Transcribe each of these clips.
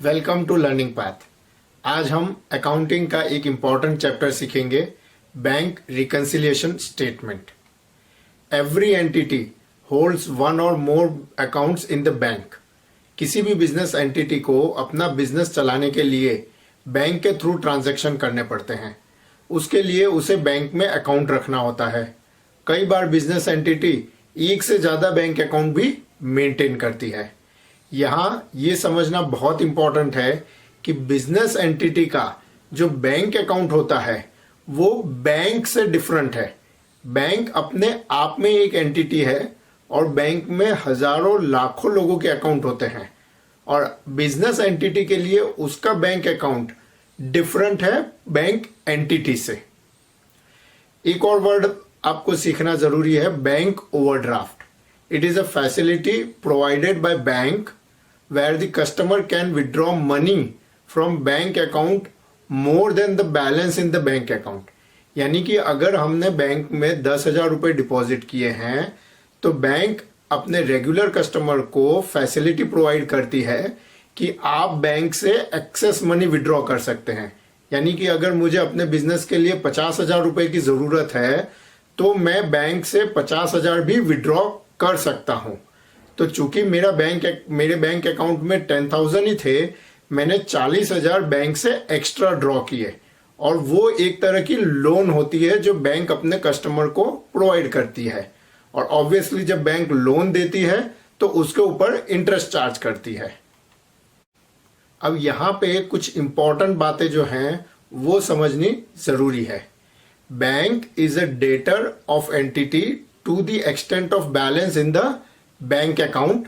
Welcome to learning path. आज हम accounting का एक इम्पॉर्टेंट चैप्टर सीखेंगे, bank reconciliation statement. Every entity holds one और मोर अकाउंट्स इन द बैंक। किसी भी बिजनेस एंटिटी को अपना बिजनेस चलाने के लिए बैंक के थ्रू ट्रांजैक्शन करने पड़ते हैं। उसके लिए उसे बैंक में अकाउंट रखना होता है। कई बार बिजनेस एंटिटी एक से ज़्यादा बैंक अकाउंट भी मेंटेन करती है। यहाँ ये समझना बहुत इंपॉर्टेंट है कि बिजनेस एंटिटी का जो बैंक अकाउंट होता है वो बैंक से डिफरेंट है। बैंक अपने आप में एक एंटिटी है और बैंक में हजारों लाखों लोगों के अकाउंट होते हैं और बिजनेस एंटिटी के लिए उसका बैंक अकाउंट डिफरेंट है बैंक एंटिटी से। एक और वर्ड आपको सीखना जरूरी है, bank overdraft. It is a facility provided by bank where the customer can withdraw money from bank account more than the balance in the bank account। यानी कि अगर हमने बैंक में 10,000 रुपए डिपॉजिट किए हैं तो बैंक अपने रेगुलर कस्टमर को फैसिलिटी प्रोवाइड करती है कि आप बैंक से एक्सेस मनी विड्रॉ कर सकते हैं। यानी कि अगर मुझे अपने बिजनेस के लिए 50,000 रुपए की जरूरत है तो मैं बैंक से 50,000 भी विड्रॉ कर सकता हूं। तो चूंकि मेरे बैंक अकाउंट में 10,000 ही थे, मैंने 40,000 बैंक से एक्स्ट्रा ड्रॉ किए और वो एक तरह की लोन होती है जो बैंक अपने कस्टमर को प्रोवाइड करती है। और ऑब्वियसली जब बैंक लोन देती है तो उसके ऊपर इंटरेस्ट चार्ज करती है। अब यहाँ पे कुछ इंपॉर्टेंट बातें जो हैं वो समझनी जरूरी है। Bank is a debtor of entity to the extent of balance in the bank account.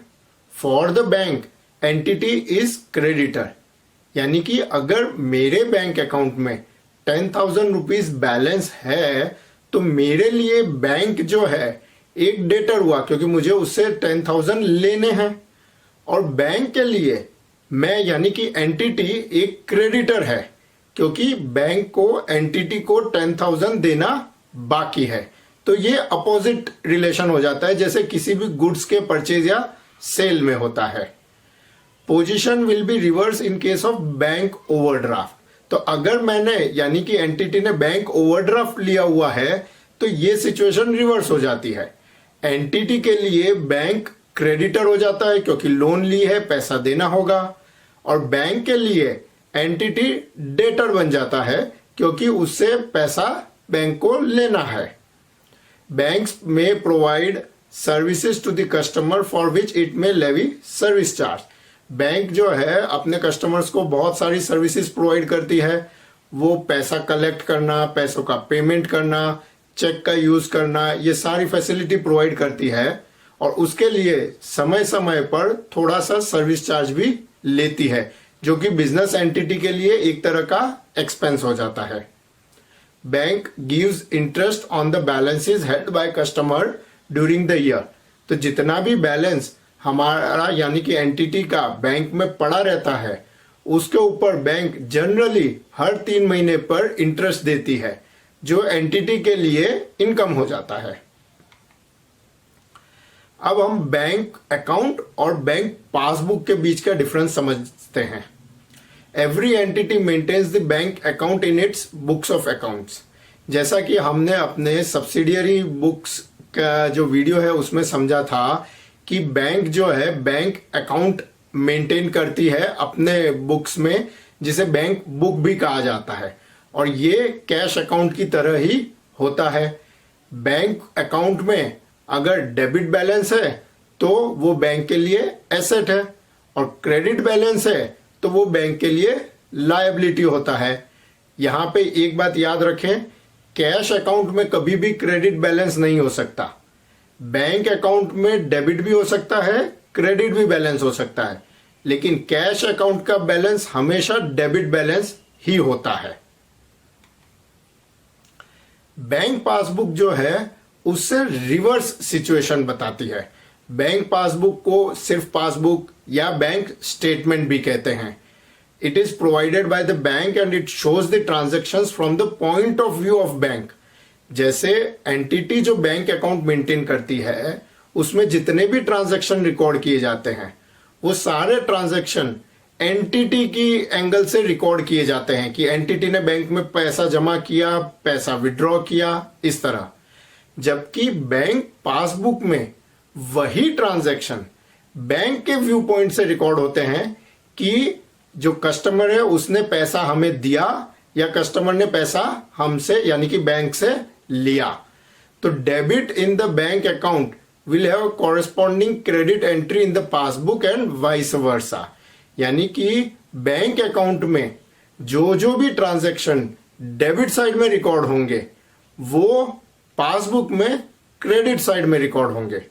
For the bank entity is creditor. यानी कि अगर मेरे बैंक अकाउंट में 10,000 रुपीज बैलेंस है तो मेरे लिए बैंक जो है एक डेटर हुआ, क्योंकि मुझे उससे 10,000 लेने हैं। और बैंक के लिए मैं यानी कि एंटिटी एक क्रेडिटर है, क्योंकि बैंक को एंटिटी को 10,000 देना बाकी है। तो ये अपोजिट रिलेशन हो जाता है, जैसे किसी भी गुड्स के परचेज या सेल में होता है। Position will be reverse in case of bank overdraft. तो अगर मैंने यानी कि एंटिटी ने बैंक ओवरड्राफ्ट लिया हुआ है तो ये सिचुएशन रिवर्स हो जाती है। एंटिटी के लिए बैंक क्रेडिटर हो जाता है क्योंकि लोन ली है, पैसा देना होगा, और बैंक के लिए एंटिटी डेटर बन जाता है क्योंकि उससे पैसा बैंक को लेना है। Banks may provide services to the customer for which it may levy service charge। Bank जो है अपने कस्टमर्स को बहुत सारी सर्विसेज प्रोवाइड करती है। वो पैसा कलेक्ट करना, पैसों का पेमेंट करना, चेक का यूज करना, ये सारी फैसिलिटी प्रोवाइड करती है और उसके लिए समय समय पर थोड़ा सा सर्विस चार्ज भी लेती है, जो कि बिजनेस एंटिटी के लिए एक तरह का एक्सपेंस हो जाता है। Bank gives interest on the balances held by customer during the year. तो जितना भी बैलेंस हमारा यानी कि एंटिटी का बैंक में पड़ा रहता है उसके ऊपर बैंक जनरली हर 3 महीने पर इंटरेस्ट देती है, जो एंटिटी के लिए इनकम हो जाता है। अब हम बैंक अकाउंट और बैंक पासबुक के बीच का डिफरेंस समझते हैं। Every entity maintains the bank account in its books of accounts. जैसा कि हमने अपने सब्सिडियरी बुक्स का जो वीडियो है उसमें समझा था कि बैंक जो है बैंक अकाउंट मेंटेन करती है अपने बुक्स में, जिसे बैंक बुक भी कहा जाता है, और ये कैश अकाउंट की तरह ही होता है। बैंक अकाउंट में अगर डेबिट बैलेंस है तो वो बैंक के लिए एसेट है और क्रेडिट बैलेंस है तो वो बैंक के लिए लायबिलिटी होता है। यहां पे एक बात याद रखें, कैश अकाउंट में कभी भी क्रेडिट बैलेंस नहीं हो सकता। बैंक अकाउंट में डेबिट भी हो सकता है, क्रेडिट भी बैलेंस हो सकता है, लेकिन कैश अकाउंट का बैलेंस हमेशा डेबिट बैलेंस ही होता है। बैंक पासबुक जो है उससे रिवर्स सिचुएशन बताती है। बैंक पासबुक को सिर्फ पासबुक या बैंक स्टेटमेंट भी कहते हैं। It is provided by the bank and it shows the transactions from the point of view of bank. जैसे एंटिटी जो बैंक अकाउंट मेंटेन करती है उसमें जितने भी ट्रांजैक्शन रिकॉर्ड किए जाते हैं वो सारे ट्रांजैक्शन एंटिटी की एंगल से रिकॉर्ड किए जाते हैं कि एंटिटी ने बैंक में पैसा जमा किया, पैसा विड्रॉ किया, इस तरह। जबकि बैंक पासबुक में वही ट्रांजैक्शन बैंक के व्यू पॉइंट से रिकॉर्ड होते हैं कि जो कस्टमर है उसने पैसा हमें दिया या कस्टमर ने पैसा हमसे यानी कि बैंक से लिया। तो debit in the bank account will have corresponding credit entry in the passbook and vice versa. यानी कि बैंक अकाउंट में जो भी ट्रांजैक्शन डेबिट साइड में रिकॉर्ड होंगे वो पासबुक में क्रेडिट साइड में रिकॉर्ड होंगे,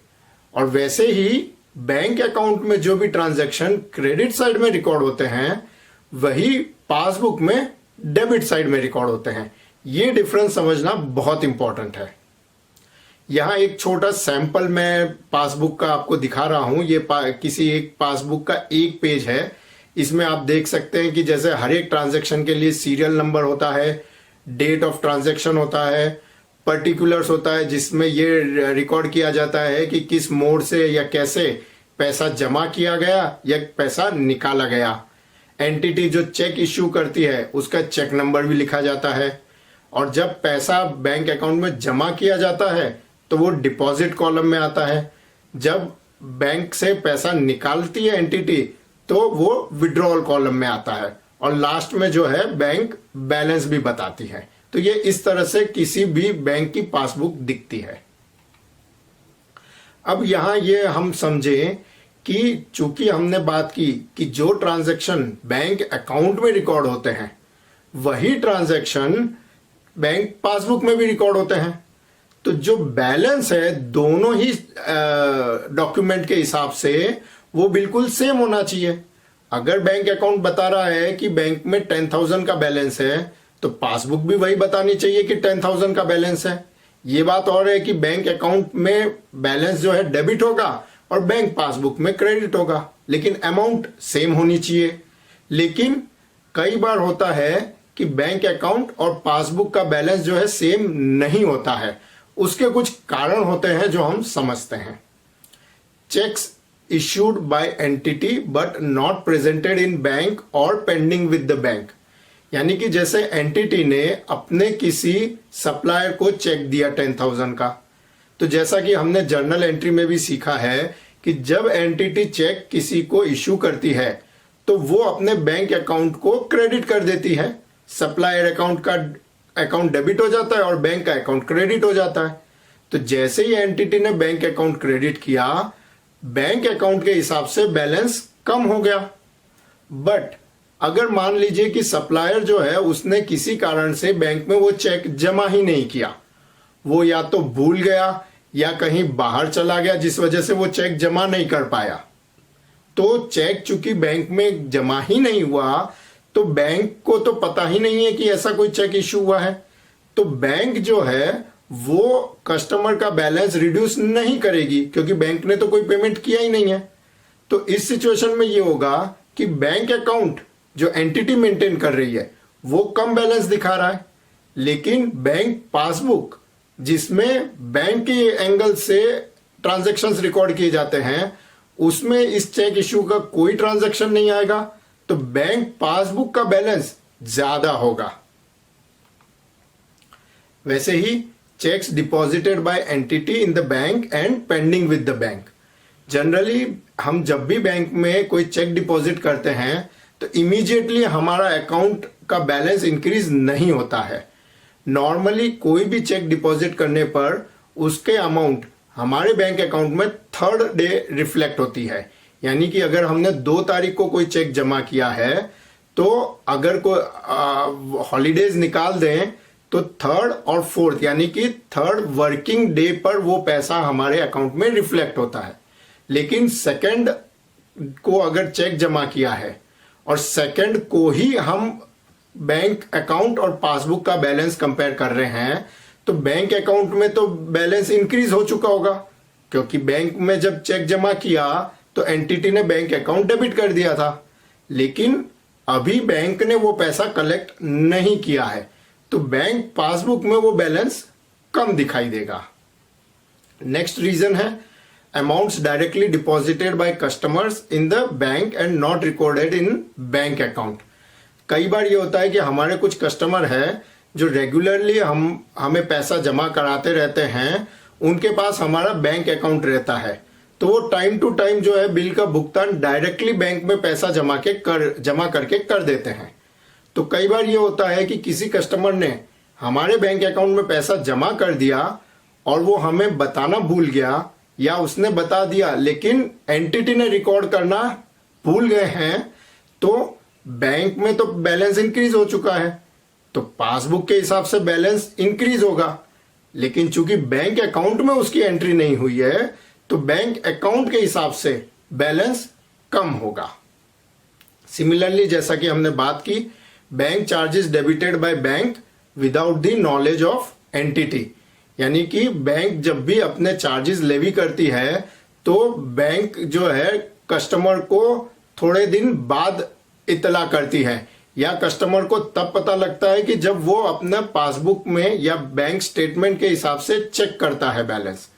और वैसे ही बैंक अकाउंट में जो भी ट्रांजैक्शन क्रेडिट साइड में रिकॉर्ड होते हैं वही पासबुक में डेबिट साइड में रिकॉर्ड होते हैं। ये डिफरेंस समझना बहुत इंपॉर्टेंट है। यहां एक छोटा सैंपल मैं पासबुक का आपको दिखा रहा हूं। ये किसी एक पासबुक का एक पेज है। इसमें आप देख सकते हैं कि जैसे हर एक ट्रांजैक्शन के लिए सीरियल नंबर होता है, डेट ऑफ ट्रांजैक्शन होता है, पर्टिकुलर्स होता है जिसमें ये रिकॉर्ड किया जाता है कि किस मोड से या कैसे पैसा जमा किया गया या पैसा निकाला गया। एंटिटी जो चेक इश्यू करती है उसका चेक नंबर भी लिखा जाता है, और जब पैसा बैंक अकाउंट में जमा किया जाता है तो वो डिपॉजिट कॉलम में आता है। जब बैंक से पैसा निकालती है एंटिटी तो वो विड्रॉल कॉलम में आता है, और लास्ट में जो है बैंक बैलेंस भी बताती है। तो ये इस तरह से किसी भी बैंक की पासबुक दिखती है। अब यहां ये हम समझें कि चूंकि हमने बात की कि जो ट्रांजैक्शन बैंक अकाउंट में रिकॉर्ड होते हैं वही ट्रांजैक्शन बैंक पासबुक में भी रिकॉर्ड होते हैं, तो जो बैलेंस है दोनों ही डॉक्यूमेंट के हिसाब से वो बिल्कुल सेम होना चाहिए। अगर बैंक अकाउंट बता रहा है कि बैंक में 10,000 का बैलेंस है तो पासबुक भी वही बतानी चाहिए कि 10,000 का बैलेंस है। ये बात और है कि बैंक अकाउंट में बैलेंस जो है डेबिट होगा और बैंक पासबुक में क्रेडिट होगा, लेकिन अमाउंट सेम होनी चाहिए। लेकिन कई बार होता है कि बैंक अकाउंट और पासबुक का बैलेंस जो है सेम नहीं होता है। उसके कुछ कारण होते हैं जो हम समझते हैं। Cheques issued by entity but not presented in bank or pending with the bank। यानी कि जैसे एंटिटी ने अपने किसी सप्लायर को चेक दिया 10,000 का, तो जैसा कि हमने जर्नल एंट्री में भी सीखा है कि जब एंटिटी चेक किसी को इश्यू करती है तो वो अपने बैंक अकाउंट को क्रेडिट कर देती है। सप्लायर अकाउंट का अकाउंट डेबिट हो जाता है और बैंक का अकाउंट क्रेडिट हो जाता है। तो जैसे ही एंटिटी ने बैंक अकाउंट क्रेडिट किया, बैंक अकाउंट के हिसाब से बैलेंस कम हो गया। बट अगर मान लीजिए कि सप्लायर जो है उसने किसी कारण से बैंक में वो चेक जमा ही नहीं किया, वो या तो भूल गया या कहीं बाहर चला गया जिस वजह से वो चेक जमा नहीं कर पाया, तो चेक चूंकि बैंक में जमा ही नहीं हुआ तो बैंक को तो पता ही नहीं है कि ऐसा कोई चेक इश्यू हुआ है। तो बैंक जो है वो कस्टमर का बैलेंस रिड्यूस नहीं करेगी क्योंकि बैंक ने तो कोई पेमेंट किया ही नहीं है। तो इस सिचुएशन में ये होगा कि बैंक अकाउंट जो एंटिटी मेंटेन कर रही है वो कम बैलेंस दिखा रहा है, लेकिन बैंक पासबुक जिसमें बैंक के एंगल से ट्रांजैक्शंस रिकॉर्ड किए जाते हैं उसमें इस चेक इश्यू का कोई ट्रांजैक्शन नहीं आएगा, तो बैंक पासबुक का बैलेंस ज्यादा होगा। वैसे ही checks deposited by entity in the bank and pending with the bank। Generally हम जब भी बैंक में कोई चेक डिपॉजिट करते हैं तो इमीडिएटली हमारा अकाउंट का बैलेंस इंक्रीज नहीं होता है। नॉर्मली कोई भी चेक डिपॉजिट करने पर उसके अमाउंट हमारे बैंक अकाउंट में 3rd डे रिफ्लेक्ट होती है। यानी कि अगर हमने 2 तारीख को कोई चेक जमा किया है तो अगर कोई हॉलीडेज निकाल दें तो 3rd और 4th यानी कि 3rd वर्किंग डे पर वो पैसा हमारे अकाउंट में रिफ्लेक्ट होता है। लेकिन 2nd को अगर चेक जमा किया है और 2nd को ही हम बैंक अकाउंट और पासबुक का बैलेंस कंपेयर कर रहे हैं तो बैंक अकाउंट में तो बैलेंस इंक्रीज हो चुका होगा, क्योंकि बैंक में जब चेक जमा किया तो एंटिटी ने बैंक अकाउंट डेबिट कर दिया था, लेकिन अभी बैंक ने वो पैसा कलेक्ट नहीं किया है तो बैंक पासबुक में वो बैलेंस कम दिखाई देगा। नेक्स्ट रीजन है amounts directly deposited by customers in the bank and not recorded in bank account. कई बार ये होता है कि हमारे कुछ कस्टमर है जो रेगुलरली हमें पैसा जमा कराते रहते हैं, उनके पास हमारा बैंक अकाउंट रहता है, तो वो टाइम टू टाइम जो है बिल का भुगतान डायरेक्टली बैंक में पैसा जमा करके कर देते हैं। तो कई बार ये होता है कि किसी कस्टमर ने हमारे बैंक अकाउंट में पैसा जमा कर दिया और वो हमें बताना भूल गया, या उसने बता दिया लेकिन एंटिटी ने रिकॉर्ड करना भूल गए हैं, तो बैंक में तो बैलेंस इंक्रीज हो चुका है, तो पासबुक के हिसाब से बैलेंस इंक्रीज होगा, लेकिन चूंकि बैंक अकाउंट में उसकी एंट्री नहीं हुई है तो बैंक अकाउंट के हिसाब से बैलेंस कम होगा। सिमिलरली, जैसा कि हमने बात की, bank charges debited by bank without the knowledge of entity, यानी कि बैंक जब भी अपने चार्जेस लेवी करती है तो बैंक जो है कस्टमर को थोड़े दिन बाद इतला करती है, या कस्टमर को तब पता लगता है कि जब वो अपना पासबुक में या बैंक स्टेटमेंट के हिसाब से चेक करता है बैलेंस।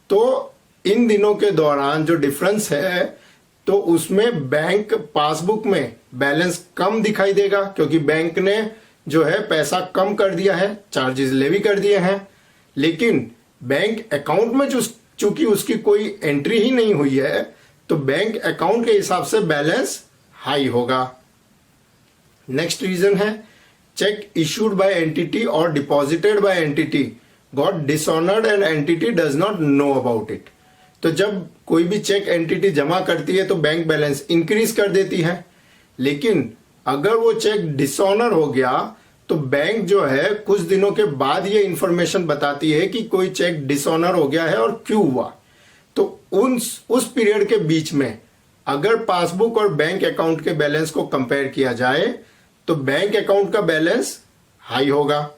तो इन दिनों के दौरान जो डिफरेंस है तो उसमें बैंक पासबुक में बैलेंस कम दिखाई देगा, क्योंकि बैंक ने जो है पैसा कम कर दिया है, चार्जेस लेवी कर दिए हैं, लेकिन बैंक अकाउंट में जो चूंकि उसकी कोई एंट्री ही नहीं हुई है तो बैंक अकाउंट के हिसाब से बैलेंस हाई होगा। नेक्स्ट रीजन है चेक इशूड बाय एंटिटी और deposited bye entity got dishonoured and entity does not know about it. तो जब कोई भी चेक एंटिटी जमा करती है तो बैंक बैलेंस इंक्रीज कर देती है, लेकिन अगर वो चेक डिसऑनर हो गया तो बैंक जो है कुछ दिनों के बाद ये इंफॉर्मेशन बताती है कि कोई चेक डिसऑनर हो गया है और क्यों हुआ। तो उस पीरियड के बीच में अगर पासबुक और बैंक अकाउंट के बैलेंस को कंपेयर किया जाए तो बैंक अकाउंट का बैलेंस हाई होगा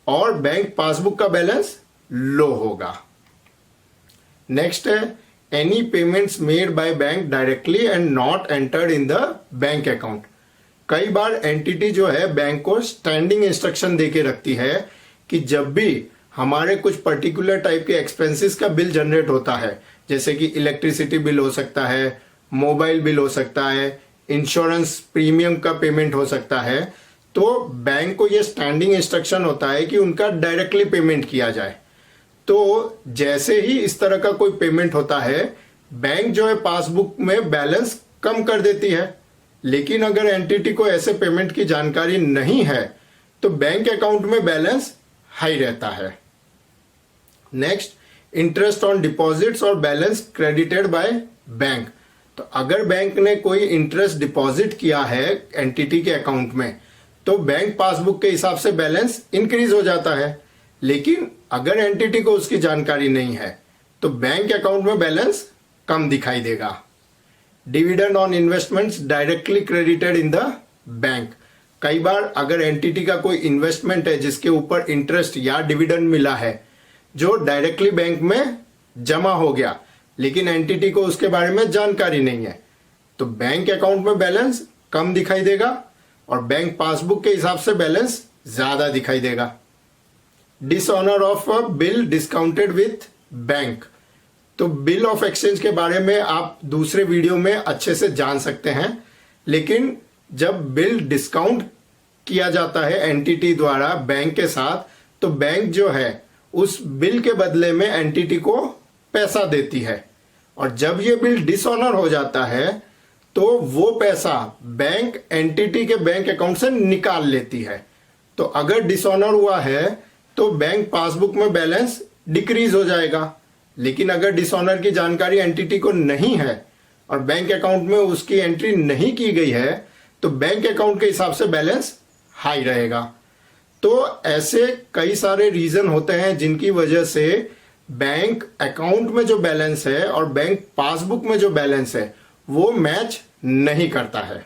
और बैंक पासबुक का बैलेंस लो होगा। नेक्स्ट है any payments made by bank directly and not entered in the bank account. कई बार एंटिटी जो है बैंक को स्टैंडिंग इंस्ट्रक्शन देके रखती है कि जब भी हमारे कुछ पर्टिकुलर टाइप के एक्सपेंसेस का बिल जनरेट होता है, जैसे कि इलेक्ट्रिसिटी बिल हो सकता है, मोबाइल बिल हो सकता है, इंश्योरेंस प्रीमियम का पेमेंट हो सकता है, तो बैंक को यह स्टैंडिंग इंस्ट्रक्शन होता है कि उनका डायरेक्टली पेमेंट किया जाए। तो जैसे ही इस तरह का कोई पेमेंट होता है, बैंक जो है पासबुक में बैलेंस कम कर देती है, लेकिन अगर एंटिटी को ऐसे पेमेंट की जानकारी नहीं है तो बैंक अकाउंट में बैलेंस हाई रहता है। नेक्स्ट, इंटरेस्ट ऑन डिपॉजिट्स और बैलेंस क्रेडिटेड बाय बैंक। तो अगर बैंक ने कोई इंटरेस्ट डिपॉजिट किया है एंटिटी के अकाउंट में तो बैंक पासबुक के हिसाब से बैलेंस इंक्रीज हो जाता है, लेकिन अगर एंटिटी को उसकी जानकारी नहीं है तो बैंक अकाउंट में बैलेंस कम दिखाई देगा। Dividend on investments directly credited in the bank. कई बार अगर एंटिटी का कोई इन्वेस्टमेंट है जिसके ऊपर इंटरेस्ट या डिविडेंड मिला है जो डायरेक्टली बैंक में जमा हो गया, लेकिन एंटिटी को उसके बारे में जानकारी नहीं है, तो बैंक अकाउंट में बैलेंस कम दिखाई देगा और बैंक पासबुक के हिसाब से बैलेंस ज्यादा दिखाई देगा। Dishonour of a bill discounted with bank. तो बिल ऑफ एक्सचेंज के बारे में आप दूसरे वीडियो में अच्छे से जान सकते हैं, लेकिन जब बिल डिस्काउंट किया जाता है एंटिटी द्वारा बैंक के साथ, तो बैंक जो है उस बिल के बदले में एंटिटी को पैसा देती है, और जब ये बिल डिसऑनर हो जाता है तो वो पैसा बैंक एंटिटी के बैंक अकाउंट से निकाल लेती है। तो अगर डिसऑनर हुआ है तो बैंक पासबुक में बैलेंस डिक्रीज हो जाएगा, लेकिन अगर डिसऑनर की जानकारी एंटिटी को नहीं है और बैंक अकाउंट में उसकी एंट्री नहीं की गई है तो बैंक अकाउंट के हिसाब से बैलेंस हाई रहेगा। तो ऐसे कई सारे रीजन होते हैं जिनकी वजह से बैंक अकाउंट में जो बैलेंस है और बैंक पासबुक में जो बैलेंस है वो मैच नहीं करता है।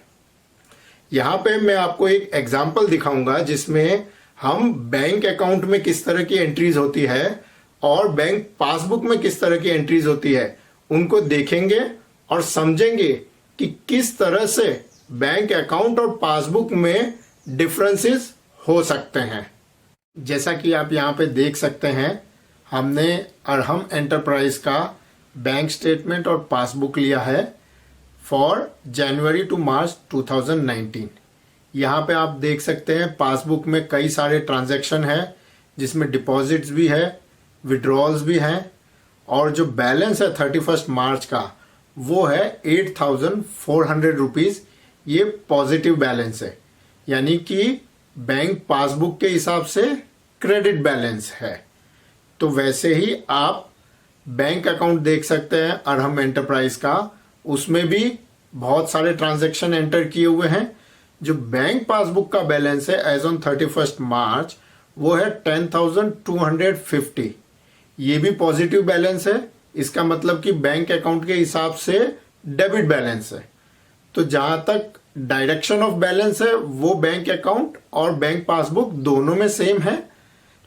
यहां पे मैं आपको एक एग्जांपल दिखाऊंगा जिसमें हम बैंक अकाउंट में किस तरह की एंट्रीज होती है और बैंक पासबुक में किस तरह की एंट्रीज होती है उनको देखेंगे और समझेंगे कि किस तरह से बैंक अकाउंट और पासबुक में डिफरेंसेस हो सकते हैं। जैसा कि आप यहाँ पे देख सकते हैं, हमने अरहम एंटरप्राइज का बैंक स्टेटमेंट और पासबुक लिया है फॉर जनवरी टू मार्च 2019। यहाँ पे आप देख सकते हैं पासबुक में कई सारे ट्रांजैक्शन है, जिसमें डिपॉजिट्स भी है, विड्रॉल्स भी हैं, और जो बैलेंस है 31 मार्च का वो है 8,400 रुपीज़। ये पॉजिटिव बैलेंस है, यानी कि बैंक पासबुक के हिसाब से क्रेडिट बैलेंस है। तो वैसे ही आप बैंक अकाउंट देख सकते हैं अरहम एंटरप्राइज का, उसमें भी बहुत सारे ट्रांजैक्शन एंटर किए हुए हैं। जो बैंक पासबुक का बैलेंस है एज ऑन 31 मार्च वो है 10,250। ये भी पॉजिटिव बैलेंस है, इसका मतलब कि बैंक अकाउंट के हिसाब से डेबिट बैलेंस है। तो जहां तक डायरेक्शन ऑफ बैलेंस है वो बैंक अकाउंट और बैंक पासबुक दोनों में सेम है,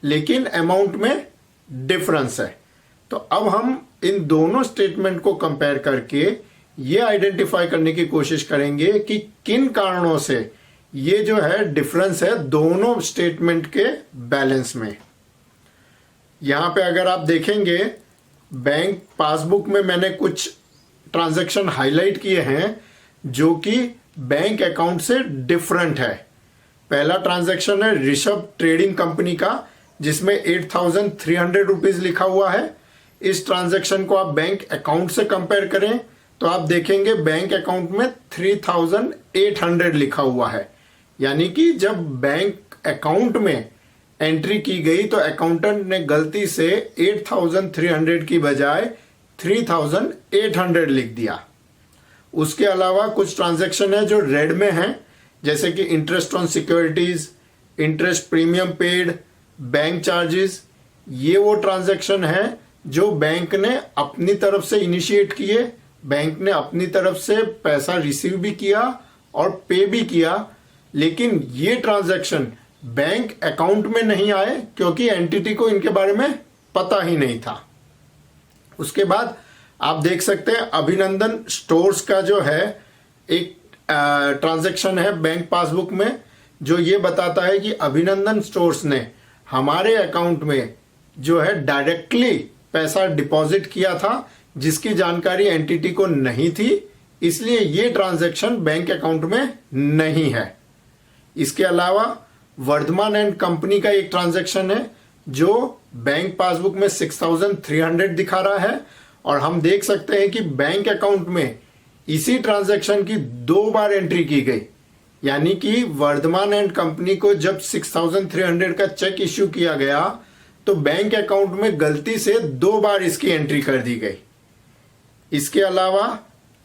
लेकिन अमाउंट में डिफरेंस है। तो अब हम इन दोनों स्टेटमेंट को कंपेयर करके ये आइडेंटिफाई करने की कोशिश करेंगे कि किन कारणों से ये जो है डिफरेंस है दोनों स्टेटमेंट के बैलेंस में। यहां पे अगर आप देखेंगे बैंक पासबुक में मैंने कुछ ट्रांजैक्शन हाईलाइट किए हैं जो कि बैंक अकाउंट से डिफरेंट है। पहला ट्रांजैक्शन है ऋषभ ट्रेडिंग कंपनी का, जिसमें 8,300 रुपीज लिखा हुआ है। इस ट्रांजैक्शन को आप बैंक अकाउंट से कंपेयर करें तो आप देखेंगे बैंक अकाउंट में 3,800 लिखा हुआ है, यानी कि जब बैंक अकाउंट में एंट्री की गई तो अकाउंटेंट ने गलती से 8,300 की बजाय 3,800 लिख दिया। उसके अलावा कुछ ट्रांजैक्शन है जो रेड में है, जैसे कि interest on securities, interest premium paid, bank charges. ये वो ट्रांजैक्शन है जो बैंक ने अपनी तरफ से इनिशिएट किए, बैंक ने अपनी तरफ से पैसा रिसीव भी किया और पे भी किया, लेकिन ये ट्रांजैक्शन बैंक अकाउंट में नहीं आए क्योंकि एंटिटी को इनके बारे में पता ही नहीं था। उसके बाद आप देख सकते हैं अभिनंदन स्टोर्स का जो है एक ट्रांजैक्शन है बैंक पासबुक में, जो ये बताता है कि अभिनंदन स्टोर्स ने हमारे अकाउंट में जो है डायरेक्टली पैसा डिपॉजिट किया था, जिसकी जानकारी एंटिटी को नहीं थी, इसलिए ये ट्रांजैक्शन बैंक अकाउंट में नहीं है। इसके अलावा वर्धमान एंड कंपनी का एक ट्रांजैक्शन है जो बैंक पासबुक में 6,300 दिखा रहा है, और हम देख सकते हैं कि बैंक अकाउंट में इसी ट्रांजैक्शन की 2 बार एंट्री की गई, यानी कि वर्धमान एंड कंपनी को जब 6,300 का चेक इश्यू किया गया तो बैंक अकाउंट में गलती से 2 बार इसकी एंट्री कर दी गई। इसके अलावा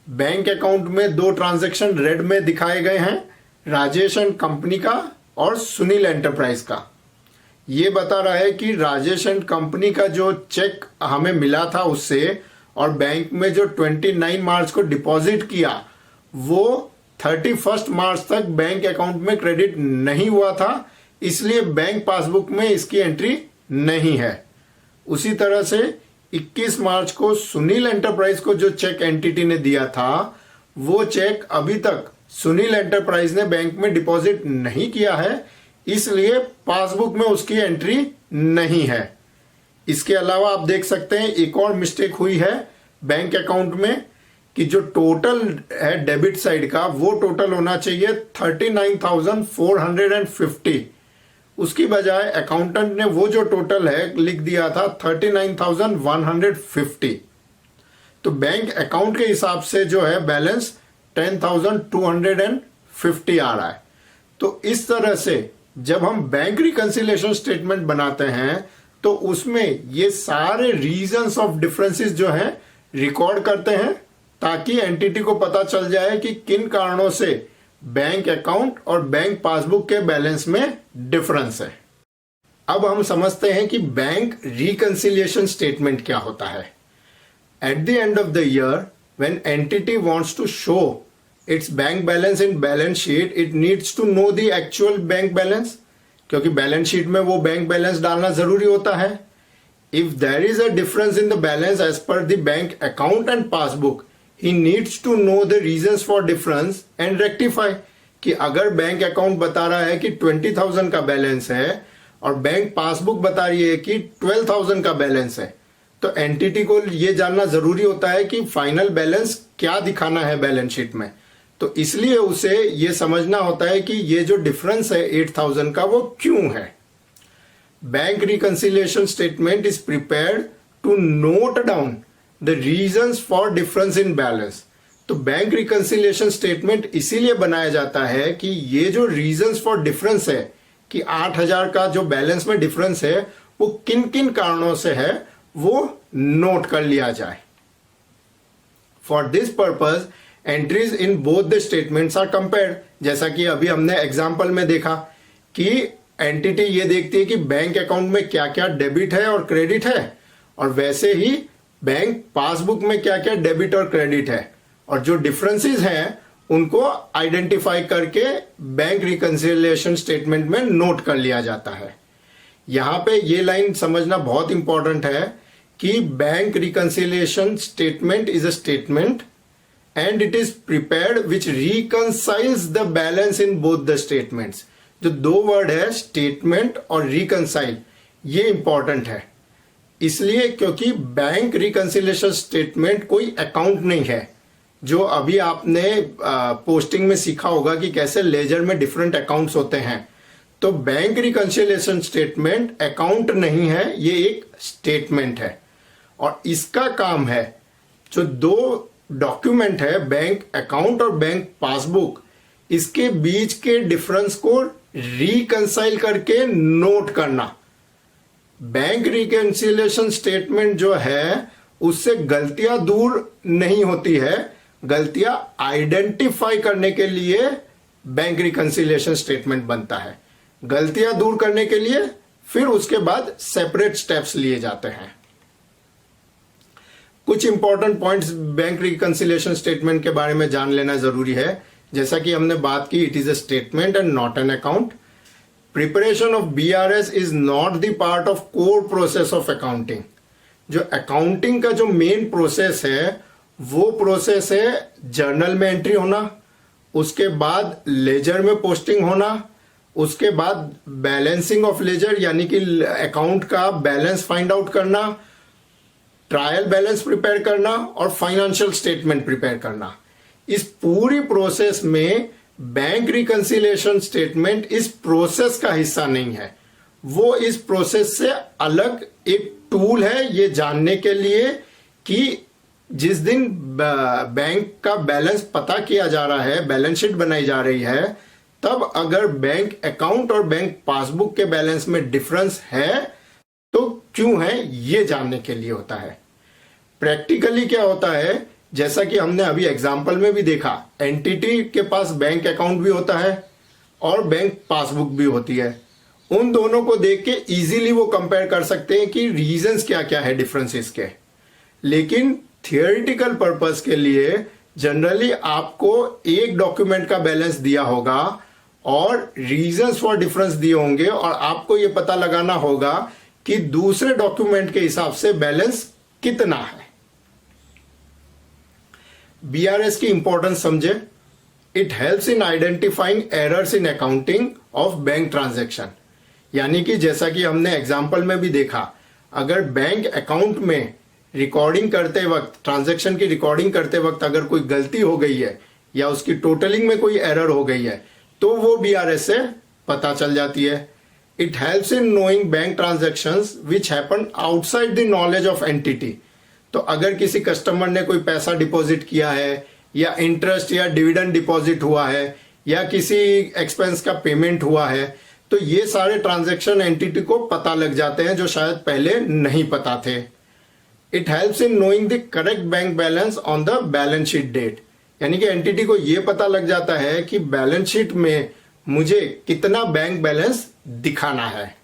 बैंक अकाउंट में 2 ट्रांजैक्शन रेड में दिखाए गए हैं, राजेश एंड कंपनी का और सुनील एंटरप्राइज का। ये बता रहा है कि राजेश एंड कंपनी का जो चेक हमें मिला था उससे, और बैंक में जो 29 मार्च को डिपॉजिट किया वो 31 मार्च तक बैंक अकाउंट में क्रेडिट नहीं हुआ था, इसलिए बैंक पासबुक में इसकी एंट्री नहीं है। उसी तरह से 21 मार्च को सुनील एंटरप्राइज को जो चेक एंटिटी ने दिया था वो चेक अभी तक सुनील एंटरप्राइज ने बैंक में डिपॉजिट नहीं किया है, इसलिए पासबुक में उसकी एंट्री नहीं है। इसके अलावा आप देख सकते हैं एक और मिस्टेक हुई है बैंक अकाउंट में कि जो टोटल है डेबिट साइड का वो टोटल होना चाहिए 39,450, उसकी बजाय अकाउंटेंट ने वो जो टोटल है लिख दिया था 39,150। तो बैंक अकाउंट के हिसाब से जो है बैलेंस 10,250 आ रहा है। तो इस तरह से जब हम बैंक रिकंसिलिएशन स्टेटमेंट बनाते हैं तो उसमें ये सारे रीजंस ऑफ डिफरेंसेस जो हैं रिकॉर्ड करते हैं, ताकि एंटिटी को पता चल जाए कि किन कारणों से बैंक अकाउंट और बैंक पासबुक के बैलेंस में डिफरेंस है। अब हम समझते हैं कि बैंक रिकंसिलिएशन स्टेटमेंट क्या होता है। At the end of the year when entity wants to show its bank balance in balance sheet, it needs to know the actual bank balance, क्योंकि बैलेंस शीट में वो बैंक बैलेंस डालना जरूरी होता है। If there is a difference in the balance as per the bank account and passbook, he needs to know the reasons for difference and rectify, कि अगर bank account बता रहा है कि 20,000 का बैलेंस है और बैंक पासबुक बता रही है कि 12,000 का बैलेंस है, तो एंटिटी को ये जानना जरूरी होता है कि फाइनल बैलेंस क्या दिखाना है बैलेंस शीट में। तो इसलिए उसे ये समझना होता है कि ये जो डिफरेंस है 8,000 का वो क्यों है। Bank reconciliation statement is prepared to note down the reasons for difference in balance. तो बैंक रिकंसिलिएशन स्टेटमेंट इसीलिए बनाया जाता है कि ये जो रीजंस फॉर डिफरेंस है कि 8,000 का जो बैलेंस में डिफरेंस है वो किन किन कारणों से है वो नोट कर लिया जाए। For this purpose entries in both the statements are compared. जैसा कि अभी हमने एग्जांपल में देखा कि एंटिटी ये देखती है कि बैंक अकाउंट में क्या क्या डेबिट है और क्रेडिट है, और वैसे ही बैंक पासबुक में क्या क्या डेबिट और क्रेडिट है, और जो डिफरेंसेस हैं उनको आइडेंटिफाई करके बैंक रिकंसिलिएशन स्टेटमेंट में नोट कर लिया जाता है। यहां पे ये लाइन समझना बहुत इंपॉर्टेंट है कि bank reconciliation statement is a statement and it is prepared which reconciles the balance in both the statements. जो दो वर्ड है स्टेटमेंट और रिकंसाइल, ये इंपॉर्टेंट है इसलिए क्योंकि बैंक रिकंसिलिएशन स्टेटमेंट कोई अकाउंट नहीं है। जो अभी आपने पोस्टिंग में सीखा होगा कि कैसे लेजर में डिफरेंट अकाउंट्स होते हैं, तो बैंक रिकंसिलिएशन स्टेटमेंट अकाउंट नहीं है, ये एक स्टेटमेंट है। और इसका काम है जो दो डॉक्यूमेंट है बैंक अकाउंट और बैंक पासबुक, इसके बीच के डिफरेंस को रिकंसाइल करके नोट करना। बैंक रिकंसिलिएशन स्टेटमेंट जो है उससे गलतियां दूर नहीं होती है, गलतियां आइडेंटिफाई करने के लिए बैंक रिकंसिलिएशन स्टेटमेंट बनता है। गलतियां दूर करने के लिए फिर उसके बाद सेपरेट स्टेप्स लिए जाते हैं। कुछ important points bank reconciliation statement के बारे में जान लेना जरूरी है। जैसा कि हमने बात की, it is a statement and not an account. Preparation of BRS is not the part of core process of accounting. जो अकाउंटिंग का जो मेन प्रोसेस है वो प्रोसेस है जर्नल में एंट्री होना, उसके बाद लेजर में पोस्टिंग होना, उसके बाद बैलेंसिंग ऑफ लेजर यानी कि अकाउंट का बैलेंस फाइंड आउट करना, ट्रायल बैलेंस प्रिपेयर करना और फाइनेंशियल स्टेटमेंट प्रिपेयर करना। इस पूरी प्रोसेस में बैंक रिकंसिलिएशन स्टेटमेंट इस प्रोसेस का हिस्सा नहीं है, वो इस प्रोसेस से अलग एक टूल है ये जानने के लिए कि जिस दिन बैंक का बैलेंस पता किया जा रहा है, बैलेंस शीट बनाई जा रही है, तब अगर बैंक अकाउंट और बैंक पासबुक के बैलेंस में डिफरेंस है तो क्यों है ये जानने के लिए होता है। प्रैक्टिकली क्या होता है, जैसा कि हमने अभी एग्जाम्पल में भी देखा, एंटिटी के पास बैंक अकाउंट भी होता है और बैंक पासबुक भी होती है। उन दोनों को देख के इजीली वो कंपेयर कर सकते हैं कि रीजंस क्या क्या है डिफरेंसेस के। लेकिन थियोरिटिकल पर्पस के लिए जनरली आपको एक डॉक्यूमेंट का बैलेंस दिया होगा और रीजंस फॉर डिफरेंस दिए होंगे, और आपको ये पता लगाना होगा कि दूसरे डॉक्यूमेंट के हिसाब से बैलेंस कितना है। BRS की इंपॉर्टेंस समझे। It helps in identifying errors in accounting of bank transaction. यानी कि जैसा कि हमने एग्जाम्पल में भी देखा, अगर बैंक अकाउंट में रिकॉर्डिंग करते वक्त, ट्रांजैक्शन की रिकॉर्डिंग करते वक्त अगर कोई गलती हो गई है या उसकी टोटलिंग में कोई एरर हो गई है तो वो BRS से पता चल जाती है। It helps in knowing bank transactions which happen outside the knowledge of entity. तो अगर किसी कस्टमर ने कोई पैसा डिपॉजिट किया है या इंटरेस्ट या डिविडेंड डिपॉजिट हुआ है या किसी एक्सपेंस का पेमेंट हुआ है, तो ये सारे ट्रांजैक्शन एंटिटी को पता लग जाते हैं जो शायद पहले नहीं पता थे। It helps in knowing the correct bank balance on the balance sheet date. यानी कि एंटिटी को यह पता लग जाता है कि बैलेंस शीट में मुझे कितना बैंक बैलेंस दिखाना है।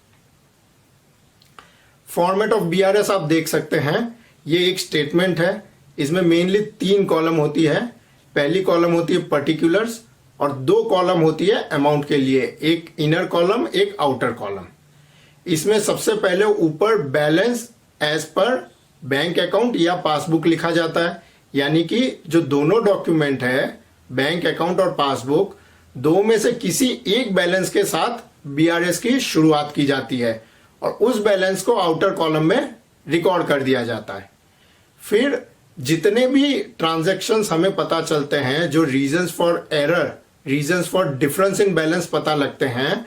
फॉर्मेट ऑफ BRS आप देख सकते हैं, ये एक स्टेटमेंट है, इसमें मेनली 3 कॉलम होती है। पहली कॉलम होती है पर्टिकुलर्स और 2 कॉलम होती है अमाउंट के लिए, एक इनर कॉलम एक आउटर कॉलम। इसमें सबसे पहले ऊपर balance as per bank account या पासबुक लिखा जाता है। यानी कि जो दोनों डॉक्यूमेंट है, बैंक अकाउंट और पासबुक, दो में से किसी एक बैलेंस के साथ BRS की शुरुआत की जाती है और उस बैलेंस को आउटर कॉलम में रिकॉर्ड कर दिया जाता है। फिर जितने भी ट्रांजैक्शंस हमें पता चलते हैं, जो reasons for error, reasons for difference in balance पता लगते हैं,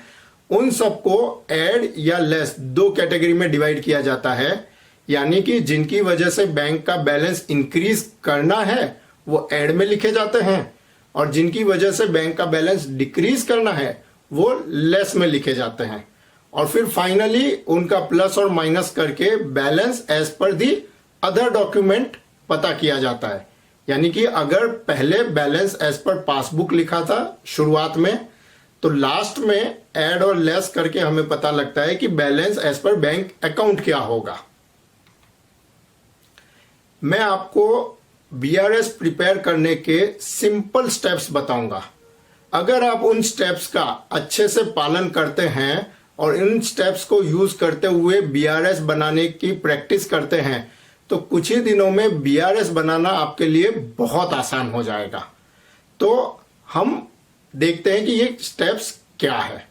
उन सबको ऐड या लेस दो कैटेगरी में डिवाइड किया जाता है। यानी कि जिनकी वजह से बैंक का बैलेंस इंक्रीज करना है वो ऐड में लिखे जाते हैं, और जिनकी वजह से बैंक का बैलेंस डिक्रीज करना है वो लेस में लिखे जाते हैं। और फिर फाइनली उनका प्लस और माइनस करके बैलेंस एज पर दी अदर डॉक्यूमेंट पता किया जाता है। यानी कि अगर पहले बैलेंस एज पर पासबुक लिखा था शुरुआत में, तो लास्ट में ऐड और लेस करके हमें पता लगता है कि balance as per bank account क्या होगा। मैं आपको बीआरएस प्रिपेयर करने के सिंपल स्टेप्स बताऊंगा। अगर आप उन स्टेप्स का अच्छे से पालन करते हैं और इन स्टेप्स को यूज करते हुए बीआरएस बनाने की प्रैक्टिस करते हैं, तो कुछ ही दिनों में बीआरएस बनाना आपके लिए बहुत आसान हो जाएगा। तो हम देखते हैं कि ये स्टेप्स क्या है।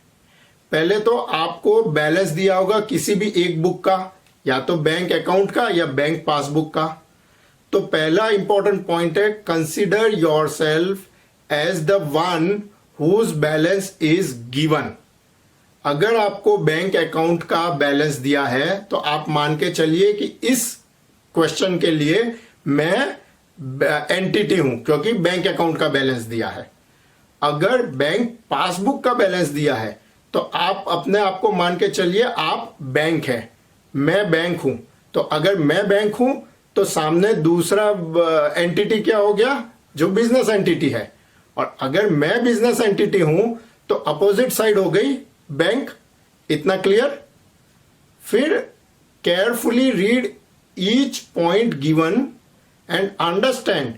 पहले तो आपको बैलेंस दिया होगा किसी भी एक बुक का, या तो बैंक अकाउंट का या बैंक पासबुक का। तो पहला इंपॉर्टेंट पॉइंट है, consider yourself as the one whose balance is given. अगर आपको बैंक अकाउंट का बैलेंस दिया है तो आप मान के चलिए कि इस क्वेश्चन के लिए मैं एंटिटी हूं, क्योंकि बैंक अकाउंट का बैलेंस दिया है। अगर बैंक पासबुक का बैलेंस दिया है तो आप अपने आप को मान के चलिए आप बैंक है, मैं बैंक हूं। तो अगर मैं बैंक हूं तो सामने दूसरा एंटिटी क्या हो गया, जो बिजनेस एंटिटी है। और अगर मैं बिजनेस एंटिटी हूं तो अपोजिट साइड हो गई बैंक। इतना क्लियर? फिर carefully read each point given and understand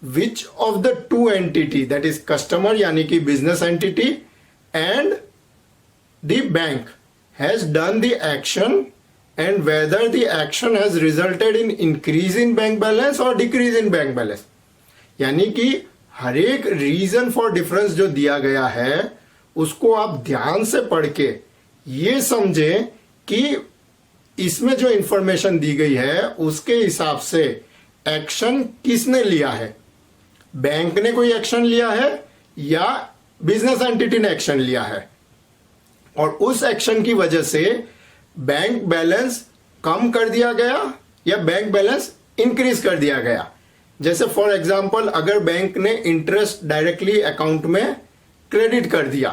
which of the two entity, that is customer यानी कि business entity and the bank has done the action and whether the action has resulted in increase in bank balance or decrease in bank balance। यानी कि हर एक reason for difference जो दिया गया है उसको आप ध्यान से पढ़ के ये समझें कि इसमें जो इंफॉर्मेशन दी गई है उसके हिसाब से एक्शन किसने लिया है। बैंक ने कोई एक्शन लिया है या बिजनेस एंटिटी ने एक्शन लिया है, और उस एक्शन की वजह से बैंक बैलेंस कम कर दिया गया या बैंक बैलेंस इंक्रीज कर दिया गया। जैसे फॉर एग्जांपल अगर बैंक ने इंटरेस्ट डायरेक्टली अकाउंट में क्रेडिट कर दिया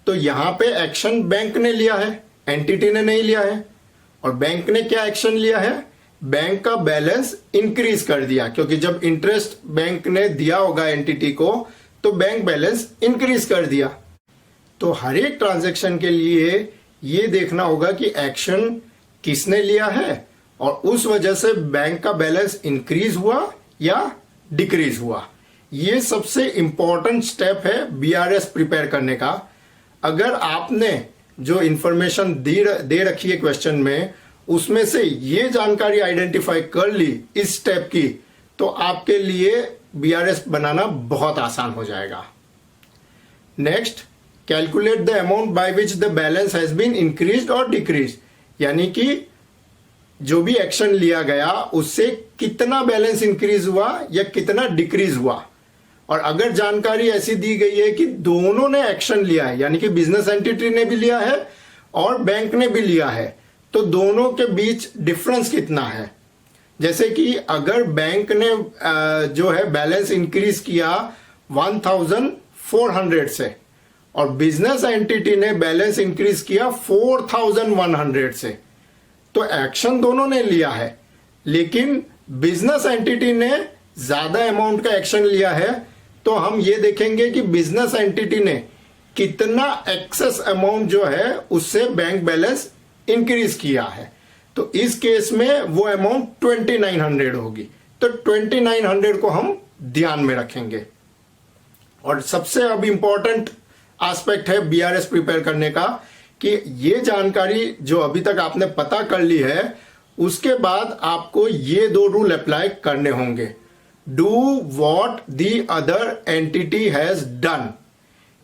तो यहां पे एक्शन बैंक ने लिया है, एंटिटी ने नहीं लिया है। और बैंक ने क्या एक्शन लिया है, बैंक का बैलेंस इंक्रीज कर दिया, क्योंकि जब इंटरेस्ट बैंक ने दिया होगा एंटिटी को तो बैंक बैलेंस इंक्रीज कर दिया। तो हर एक ट्रांजैक्शन के लिए ये देखना होगा कि एक्शन किसने लिया है और उस वजह से बैंक का बैलेंस इंक्रीज हुआ या डिक्रीज हुआ। ये सबसे इंपॉर्टेंट स्टेप है बीआरएस प्रिपेयर करने का। अगर आपने जो इंफॉर्मेशन दे रखी है क्वेश्चन में, उसमें से ये जानकारी आइडेंटिफाई कर ली इस स्टेप की, तो आपके लिए बीआरएस बनाना बहुत आसान हो जाएगा। Next, calculate the amount by which the balance has been increased और डिक्रीज। यानी कि जो भी एक्शन लिया गया उससे कितना बैलेंस इंक्रीज हुआ या कितना डिक्रीज हुआ। और अगर जानकारी ऐसी दी गई है कि दोनों ने एक्शन लिया है, यानी कि बिजनेस एंटिटी ने भी लिया है और बैंक ने भी लिया है, तो दोनों के बीच डिफरेंस कितना है। जैसे कि अगर बैंक ने जो है बैलेंस इंक्रीज किया 1400 से और बिजनेस एंटिटी ने बैलेंस इंक्रीज किया 4100 से, तो एक्शन दोनों ने लिया है, लेकिन बिजनेस एंटिटी ने ज्यादा अमाउंट का एक्शन लिया है। तो हम ये देखेंगे कि बिजनेस एंटिटी ने कितना एक्सेस अमाउंट जो है उससे बैंक बैलेंस इंक्रीज किया है। तो इस केस में वो अमाउंट 2900 होगी। तो 2900 को हम ध्यान में रखेंगे। और सबसे अब इंपॉर्टेंट एस्पेक्ट है बीआरएस प्रिपेयर करने का कि ये जानकारी जो अभी तक आपने पता कर ली है उसके बाद आपको ये दो रूल अप्लाई करने होंगे। Do what the other entity has done,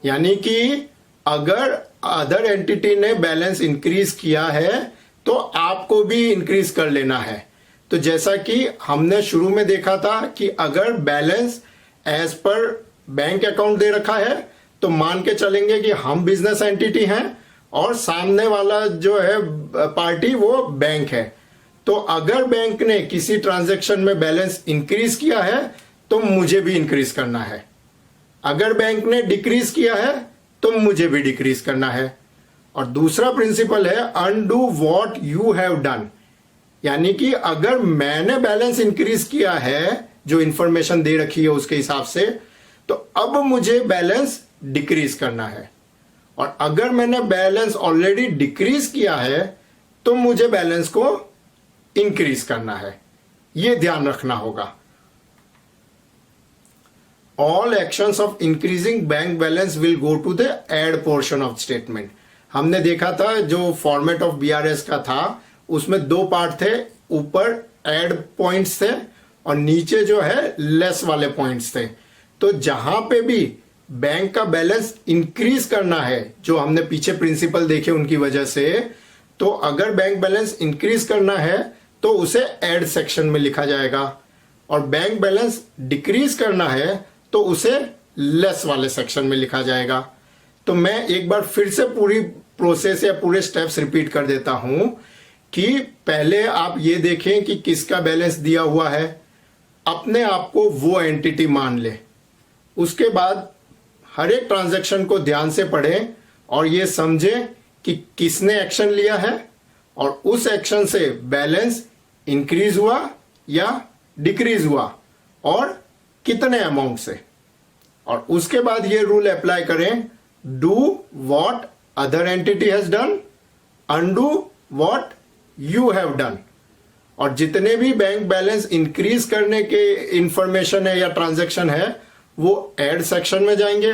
यानी कि अगर अदर एंटिटी ने बैलेंस इंक्रीज किया है तो आपको भी इंक्रीज कर लेना है। तो जैसा कि हमने शुरू में देखा था कि अगर balance as per bank account दे रखा है तो मान के चलेंगे कि हम बिजनेस एंटिटी हैं और सामने वाला जो है पार्टी वो बैंक है। तो अगर बैंक ने किसी ट्रांजैक्शन में बैलेंस इंक्रीज किया है तो मुझे भी इंक्रीज करना है, अगर बैंक ने डिक्रीज किया है तो मुझे भी डिक्रीज करना है। और दूसरा प्रिंसिपल है undo what you have done, यानी कि अगर मैंने बैलेंस इंक्रीज किया है जो इंफॉर्मेशन दे रखी है उसके हिसाब से, तो अब मुझे बैलेंस डिक्रीज करना है। और अगर मैंने बैलेंस ऑलरेडी डिक्रीज किया है तो मुझे बैलेंस को इंक्रीज करना है, यह ध्यान रखना होगा। All actions of increasing bank balance will go to the add portion of statement. हमने देखा था जो फॉर्मेट ऑफ बीआरएस का था उसमें दो पार्ट थे, ऊपर एड पॉइंट्स थे और नीचे जो है लेस वाले पॉइंट्स थे। तो जहां पे भी बैंक का बैलेंस इंक्रीज करना है, जो हमने पीछे प्रिंसिपल देखे उनकी वजह से, तो अगर बैंक बैलेंस इंक्रीज करना है तो उसे एड सेक्शन में लिखा जाएगा, और बैंक बैलेंस डिक्रीज करना है तो उसे लेस वाले सेक्शन में लिखा जाएगा। तो मैं एक बार फिर से पूरी प्रोसेस या पूरे स्टेप्स रिपीट कर देता हूं कि पहले आप ये देखें कि किसका बैलेंस दिया हुआ है, अपने आप को वो एंटिटी मान ले। उसके बाद हर एक ट्रांजैक्शन को ध्यान से पढ़ें और ये समझें कि किसने एक्शन लिया है और उस एक्शन से बैलेंस इंक्रीज हुआ या डिक्रीज हुआ और कितने अमाउंट से। और उसके बाद ये रूल अप्लाई करें, do what other entity has done, undo what you have done. और जितने भी बैंक बैलेंस इंक्रीज करने के इंफॉर्मेशन है या ट्रांजैक्शन है वो एड सेक्शन में जाएंगे,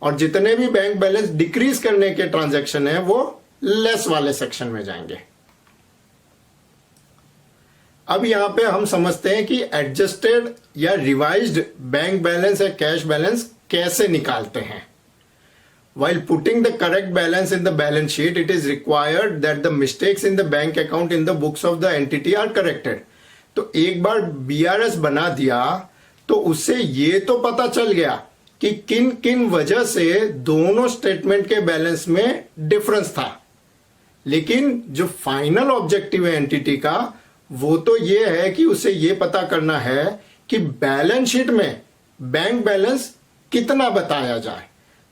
और जितने भी बैंक बैलेंस डिक्रीज करने के ट्रांजैक्शन है वो लेस वाले सेक्शन में जाएंगे। अब यहां पे हम समझते हैं कि एडजस्टेड या रिवाइज्ड बैंक बैलेंस या कैश बैलेंस कैसे निकालते हैं। While putting the correct balance in the balance sheet, it is required that the mistakes in the bank account in the books of the entity are corrected. तो एक बार BRS बना दिया तो उससे ये तो पता चल गया कि किन किन वजह से दोनों स्टेटमेंट के बैलेंस में डिफरेंस था, लेकिन जो फाइनल ऑब्जेक्टिव है एंटिटी का वो तो ये है कि उसे ये पता करना है कि बैलेंस शीट में बैंक बैलेंस कितना बताया जाए।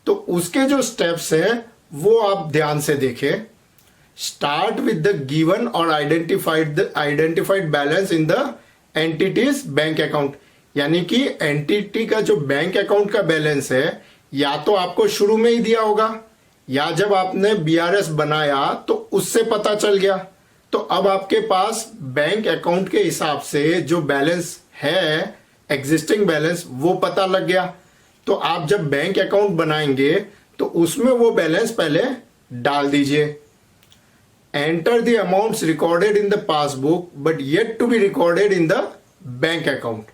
तो उसके जो स्टेप्स हैं वो आप ध्यान से देखें। स्टार्ट विद द गिवन और identified balance in the entities bank account, यानी कि एंटिटी का जो बैंक अकाउंट का बैलेंस है या तो आपको शुरू में ही दिया होगा या जब आपने बीआरएस बनाया तो उससे पता चल गया। तो अब आपके पास बैंक अकाउंट के हिसाब से जो बैलेंस है, एग्जिस्टिंग बैलेंस, वो पता लग गया। तो आप जब बैंक अकाउंट बनाएंगे तो उसमें वो बैलेंस पहले डाल दीजिए। Enter the amounts recorded in the passbook but yet to be recorded in the bank account,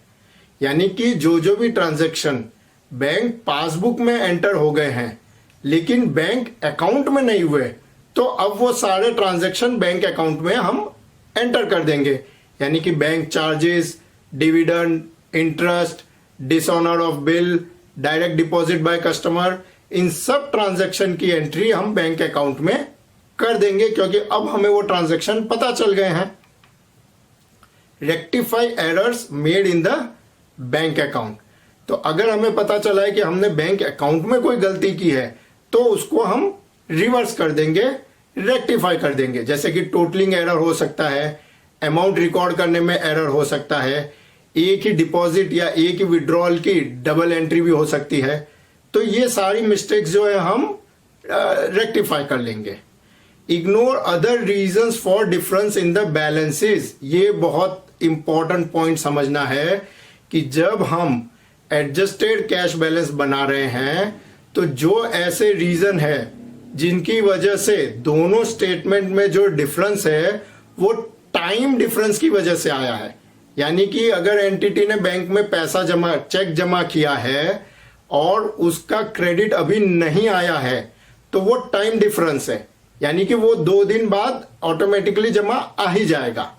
यानी कि जो भी ट्रांजैक्शन बैंक पासबुक में एंटर हो गए हैं लेकिन बैंक अकाउंट में नहीं हुए, तो अब वो सारे ट्रांजैक्शन बैंक अकाउंट में हम एंटर कर देंगे, यानी कि bank charges, dividend, interest, dishonour of bill, direct deposit by customer, इन सब ट्रांजैक्शन की एंट्री हम बैंक अकाउंट में कर देंगे क्योंकि अब हमें वो ट्रांजैक्शन पता चल गए हैं। Rectify errors made in the bank account, तो अगर हमें पता चला है कि हमने बैंक अकाउंट में कोई गलती की है तो उसको हम रिवर्स कर देंगे, रेक्टिफाई कर देंगे। जैसे कि टोटलिंग एरर हो सकता है, अमाउंट रिकॉर्ड करने में एरर हो सकता है, एक ही डिपॉजिट या एक ही विड्रॉल की डबल एंट्री भी हो सकती है। तो ये सारी मिस्टेक्स जो है हम रेक्टिफाई कर लेंगे। Ignore other reasons for difference in the balances, ये बहुत इंपॉर्टेंट पॉइंट समझना है कि जब हम एडजस्टेड कैश बैलेंस बना रहे हैं तो जो ऐसे रीजन है जिनकी वजह से दोनों स्टेटमेंट में जो डिफरेंस है वो टाइम डिफरेंस की वजह से आया है, यानी कि अगर एंटिटी ने बैंक में पैसा चेक जमा किया है और उसका क्रेडिट अभी नहीं आया है तो वो टाइम डिफरेंस है। यानी कि वो 2 दिन बाद ऑटोमेटिकली जमा आ ही जाएगा।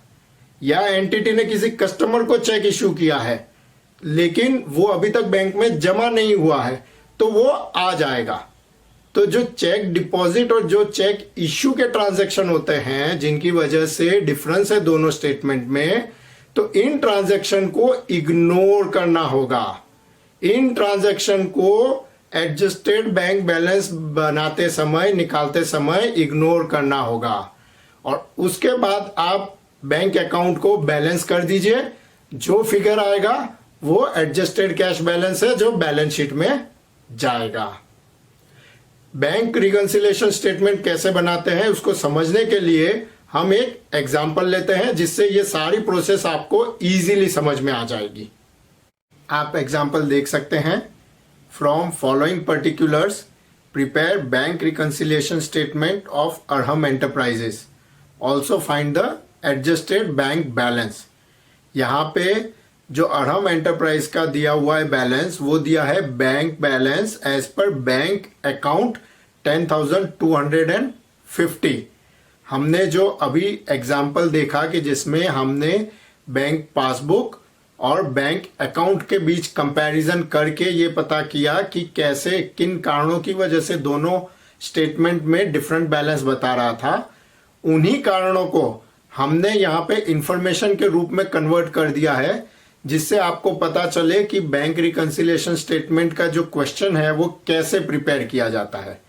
या एंटिटी ने किसी कस्टमर को चेक इश्यू किया है लेकिन वो अभी तक बैंक में जमा नहीं हुआ है तो वो आ जाएगा। तो जो चेक डिपॉजिट और जो चेक इश्यू के ट्रांजैक्शन होते हैं जिनकी वजह से डिफरेंस है दोनों स्टेटमेंट में, तो इन ट्रांजैक्शन को इग्नोर करना होगा। इन ट्रांजैक्शन को एडजस्टेड बैंक बैलेंस बनाते समय, निकालते समय इग्नोर करना होगा। और उसके बाद आप बैंक अकाउंट को बैलेंस कर दीजिए। जो फिगर आएगा वो एडजस्टेड कैश बैलेंस है जो बैलेंस शीट में जाएगा। बैंक रिकंसिलिएशन स्टेटमेंट कैसे बनाते हैं उसको समझने के लिए हम एक एग्जांपल लेते हैं जिससे ये सारी प्रोसेस आपको इजीली समझ में आ जाएगी। आप एग्जांपल देख सकते हैं। From following particulars prepare bank reconciliation statement of Arham enterprises, also find the adjusted bank balance. यहाँ पे जो अरहम एंटरप्राइज का दिया हुआ है बैलेंस वो दिया है bank balance as per bank account 10,250। हमने जो अभी एग्जाम्पल देखा कि जिसमें हमने बैंक पासबुक और बैंक अकाउंट के बीच कंपैरिजन करके ये पता किया कि कैसे किन कारणों की वजह से दोनों स्टेटमेंट में डिफरेंट बैलेंस बता रहा था, उन्हीं कारणों को हमने यहाँ पे इंफॉर्मेशन के रूप में कन्वर्ट कर दिया है जिससे आपको पता चले कि बैंक रिकंसिलिएशन स्टेटमेंट का जो क्वेश्चन है वो कैसे प्रिपेयर किया जाता है।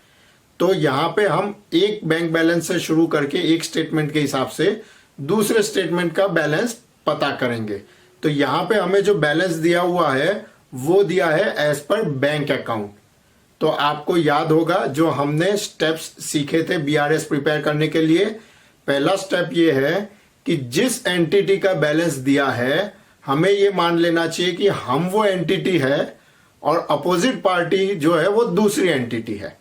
तो यहाँ पे हम एक बैंक बैलेंस से शुरू करके एक स्टेटमेंट के हिसाब से दूसरे स्टेटमेंट का बैलेंस पता करेंगे। तो यहाँ पे हमें जो बैलेंस दिया हुआ है वो दिया है एज पर बैंक अकाउंट। तो आपको याद होगा जो हमने स्टेप्स सीखे थे बीआरएस प्रिपेयर करने के लिए। पहला स्टेप ये है कि जिस एंटिटी का बैलेंस दिया है हमें ये मान लेना चाहिए कि हम वो एंटिटी है और अपोजिट पार्टी जो है वो दूसरी एंटिटी है।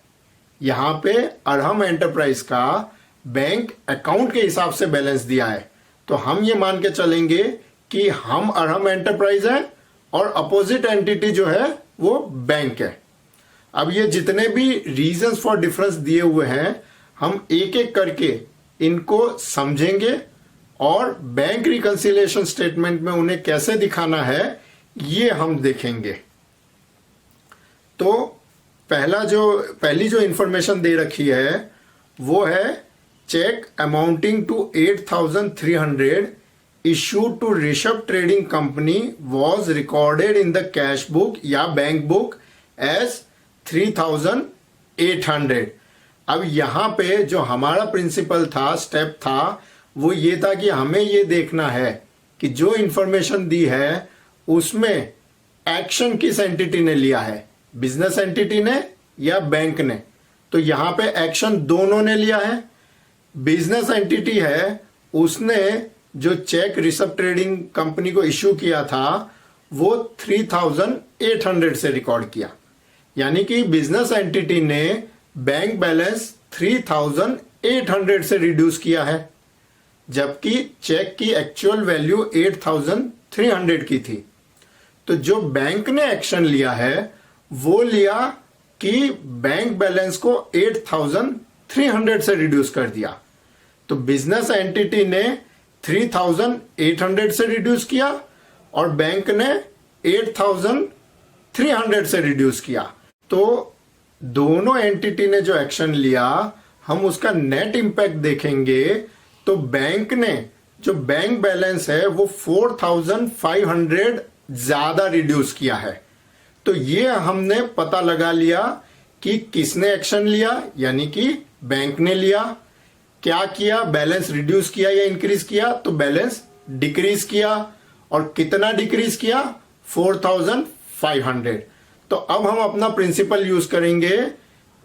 यहाँ पे अरहम एंटरप्राइज का बैंक अकाउंट के हिसाब से बैलेंस दिया है तो हम ये मान के चलेंगे कि हम अरहम एंटरप्राइज है और अपोजिट एंटिटी जो है वो बैंक है। अब ये जितने भी रीजंस फॉर डिफरेंस दिए हुए हैं हम एक एक करके इनको समझेंगे और बैंक रिकंसिलिएशन स्टेटमेंट में उन्हें कैसे दिखाना है ये हम देखेंगे। तो पहली जो इंफॉर्मेशन दे रखी है वो है cheque amounting to 8,300 issued to Rishabh trading company was recorded in the cash book या बैंक बुक एज 3,800। अब यहाँ पे जो हमारा प्रिंसिपल था, स्टेप था, वो ये था कि हमें ये देखना है कि जो इंफॉर्मेशन दी है उसमें एक्शन किस एंटिटी ने लिया है, बिजनेस एंटिटी ने या बैंक ने। तो यहाँ पे एक्शन दोनों ने लिया है। बिजनेस एंटिटी है उसने जो चेक ऋषभ ट्रेडिंग कंपनी को इश्यू किया था वो 3,800 से रिकॉर्ड किया, यानी कि बिजनेस एंटिटी ने बैंक बैलेंस 3,800 से रिड्यूस किया है जबकि चेक की एक्चुअल वैल्यू 8,300 की थी। तो जो बैंक ने एक्शन लिया है वो लिया कि बैंक बैलेंस को 8,300 से रिड्यूस कर दिया। तो बिजनेस एंटिटी ने 3,800 से रिड्यूस किया और बैंक ने 8,300 से रिड्यूस किया। तो दोनों एंटिटी ने जो एक्शन लिया हम उसका नेट इंपैक्ट देखेंगे तो बैंक ने जो बैंक बैलेंस है वो 4,500 ज्यादा रिड्यूस किया है। तो ये हमने पता लगा लिया कि किसने एक्शन लिया, यानी कि बैंक ने लिया। क्या किया, बैलेंस रिड्यूस किया या इंक्रीज किया, तो बैलेंस डिक्रीज किया। और कितना डिक्रीज किया, 4,500। तो अब हम अपना प्रिंसिपल यूज करेंगे,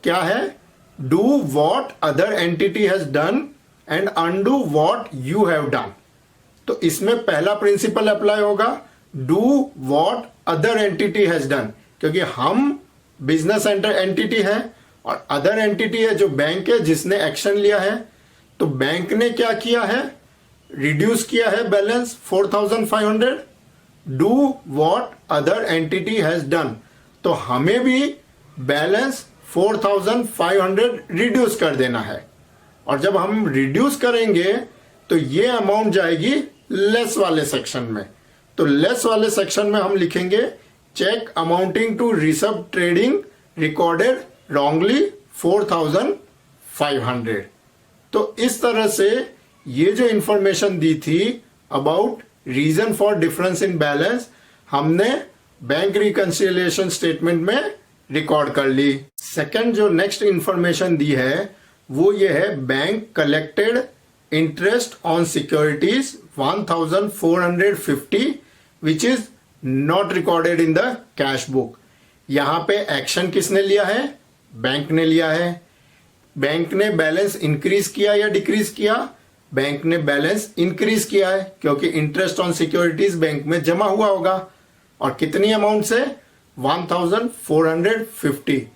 क्या है, do what other entity has done and undo what you have done. तो इसमें पहला प्रिंसिपल अप्लाई होगा, do what other entity has done, क्योंकि हम बिजनेस एंटिटी है और अदर एंटिटी है जो बैंक है जिसने एक्शन लिया है। तो बैंक ने क्या किया है, रिड्यूस किया है balance 4,500। Do what other entity has done, तो हमें भी बैलेंस 4,500 रिड्यूस कर देना है। और जब हम रिड्यूस करेंगे तो ये अमाउंट जाएगी लेस वाले सेक्शन में। तो लेस वाले सेक्शन में हम लिखेंगे cheque amounting to Rishabh trading recorded wrongly 4,500। तो इस तरह से ये जो इंफॉर्मेशन दी थी about reason for difference in balance हमने बैंक रिकंसिलिएशन स्टेटमेंट में रिकॉर्ड कर ली। सेकंड जो नेक्स्ट इंफॉर्मेशन दी है वो ये है bank collected interest on securities 1,450 which is not recorded in the cash book. यहां पे एक्शन किसने लिया है? बैंक ने लिया है। बैंक ने बैलेंस इंक्रीज किया या डिक्रीज किया? बैंक ने बैलेंस इंक्रीज किया है क्योंकि इंटरेस्ट ऑन सिक्योरिटीज बैंक में जमा हुआ होगा। और कितनी अमाउंट से? 1,450।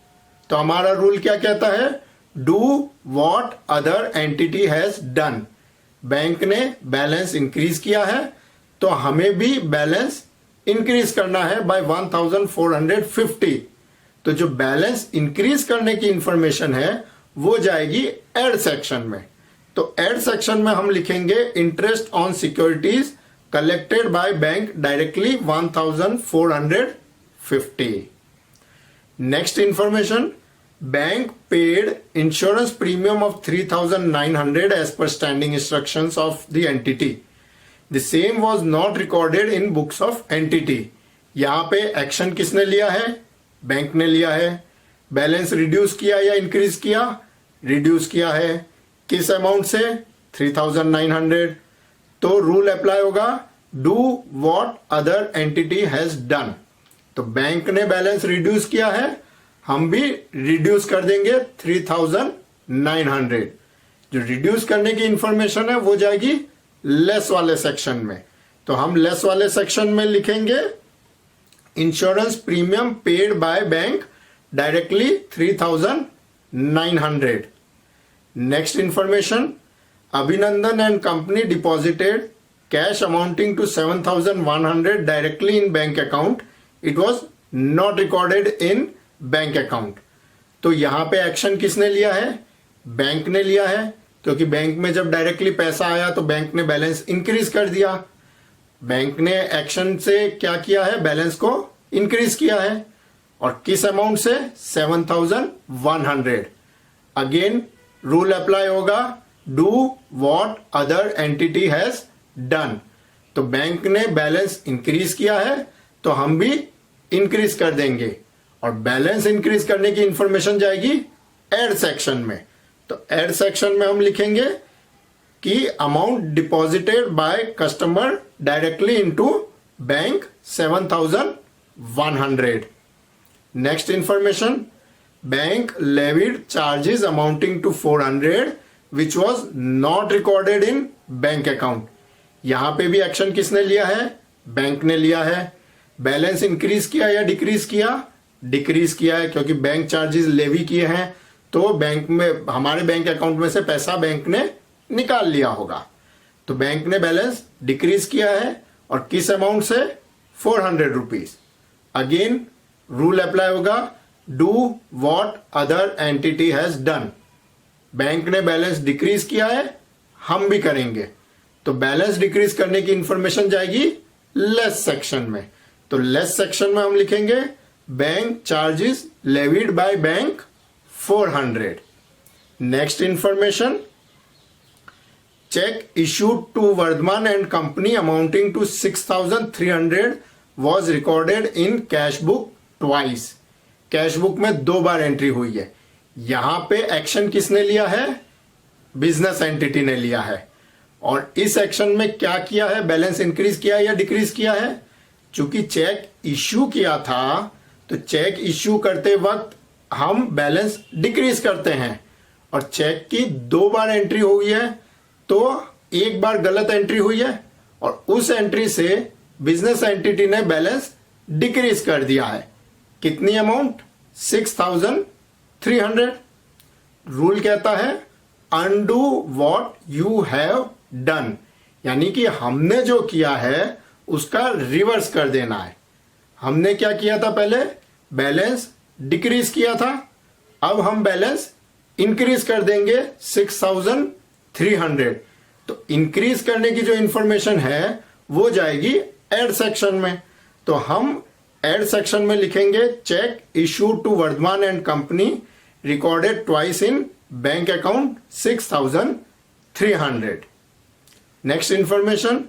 तो हमारा रूल क्या कहता है? Do what other entity has done. Bank ने बैलेंस इंक्रीज किया है तो हमें भी बैलेंस इंक्रीज करना है बाय 1,450। तो जो बैलेंस इंक्रीज करने की इंफॉर्मेशन है वो जाएगी एड सेक्शन में। तो एड सेक्शन में हम लिखेंगे interest on securities collected by bank directly 1,450। Next information, bank paid insurance premium of 3,900 as per standing instructions of the entity. The same was not recorded in books of entity. यहां पे action किसने लिया है? Bank ने लिया है। Balance reduce किया या इंक्रीज किया? रिड्यूस किया है। किस अमाउंट से? 3,900। तो रूल अप्लाई होगा do what other entity has done. तो बैंक ने बैलेंस रिड्यूस किया है, हम भी रिड्यूस कर देंगे 3,900। जो रिड्यूस करने की इंफॉर्मेशन है वो जाएगी लेस वाले सेक्शन में। तो हम लेस वाले सेक्शन में लिखेंगे insurance premium paid by bank directly 3,900। Next information, Abhinandan and company deposited cash amounting to 7,100 directly in bank account. It was not recorded in bank account. तो यहां पे एक्शन किसने लिया है? बैंक ने लिया है क्योंकि बैंक में जब डायरेक्टली पैसा आया तो बैंक ने बैलेंस इंक्रीज कर दिया। बैंक ने एक्शन से क्या किया है? बैलेंस को इंक्रीज किया है। और किस अमाउंट से? 7,100। अगेन रूल अप्लाई होगा do what other entity has done. तो बैंक ने बैलेंस इंक्रीज किया है तो हम भी इंक्रीज कर देंगे और बैलेंस इंक्रीज करने की इंफॉर्मेशन जाएगी एड सेक्शन में। तो एड सेक्शन में हम लिखेंगे कि amount deposited by customer directly into bank 7,100। Next information, bank levied charges amounting to 400 which was not recorded in bank account. यहां पे भी एक्शन किसने लिया है? बैंक ने लिया है। बैलेंस इंक्रीज किया या डिक्रीज किया? डिक्रीज किया है क्योंकि बैंक चार्जेस लेवी किए हैं तो बैंक में हमारे बैंक अकाउंट में से पैसा बैंक ने निकाल लिया होगा। तो बैंक ने बैलेंस डिक्रीज किया है और किस अमाउंट से? 400 रुपीज। अगेन रूल अप्लाई होगा do what other entity has done. Bank ने बैलेंस डिक्रीज किया है, हम भी करेंगे। तो बैलेंस डिक्रीज करने की इंफॉर्मेशन जाएगी लेस सेक्शन में। तो लेस सेक्शन में हम लिखेंगे bank charges levied by bank 400। Next information, cheque issued to Vardhaman and company amounting to 6,300 was recorded in cash book twice. Cash book में 2 बार एंट्री हुई है। यहां पे एक्शन किसने लिया है? बिजनेस एंटिटी ने लिया है। और इस एक्शन में क्या किया है? बैलेंस इंक्रीज किया या डिक्रीज किया है? चूंकि चेक इश्यू किया था तो चेक इश्यू करते वक्त हम बैलेंस डिक्रीज करते हैं और चेक की 2 बार एंट्री हुई है तो 1 बार गलत एंट्री हुई है और उस एंट्री से बिजनेस एंटिटी ने बैलेंस डिक्रीज कर दिया है। कितनी अमाउंट? 6,300। रूल कहता है undo what you have done, यानी कि हमने जो किया है उसका रिवर्स कर देना है। हमने क्या किया था? पहले बैलेंस डिक्रीज किया था, अब हम बैलेंस इंक्रीज कर देंगे 6,300। तो इंक्रीज करने की जो इंफॉर्मेशन है वो जाएगी एड सेक्शन में। तो हम एड सेक्शन में लिखेंगे cheque issued to Vardhaman and company recorded twice in bank account 6,300। Next information,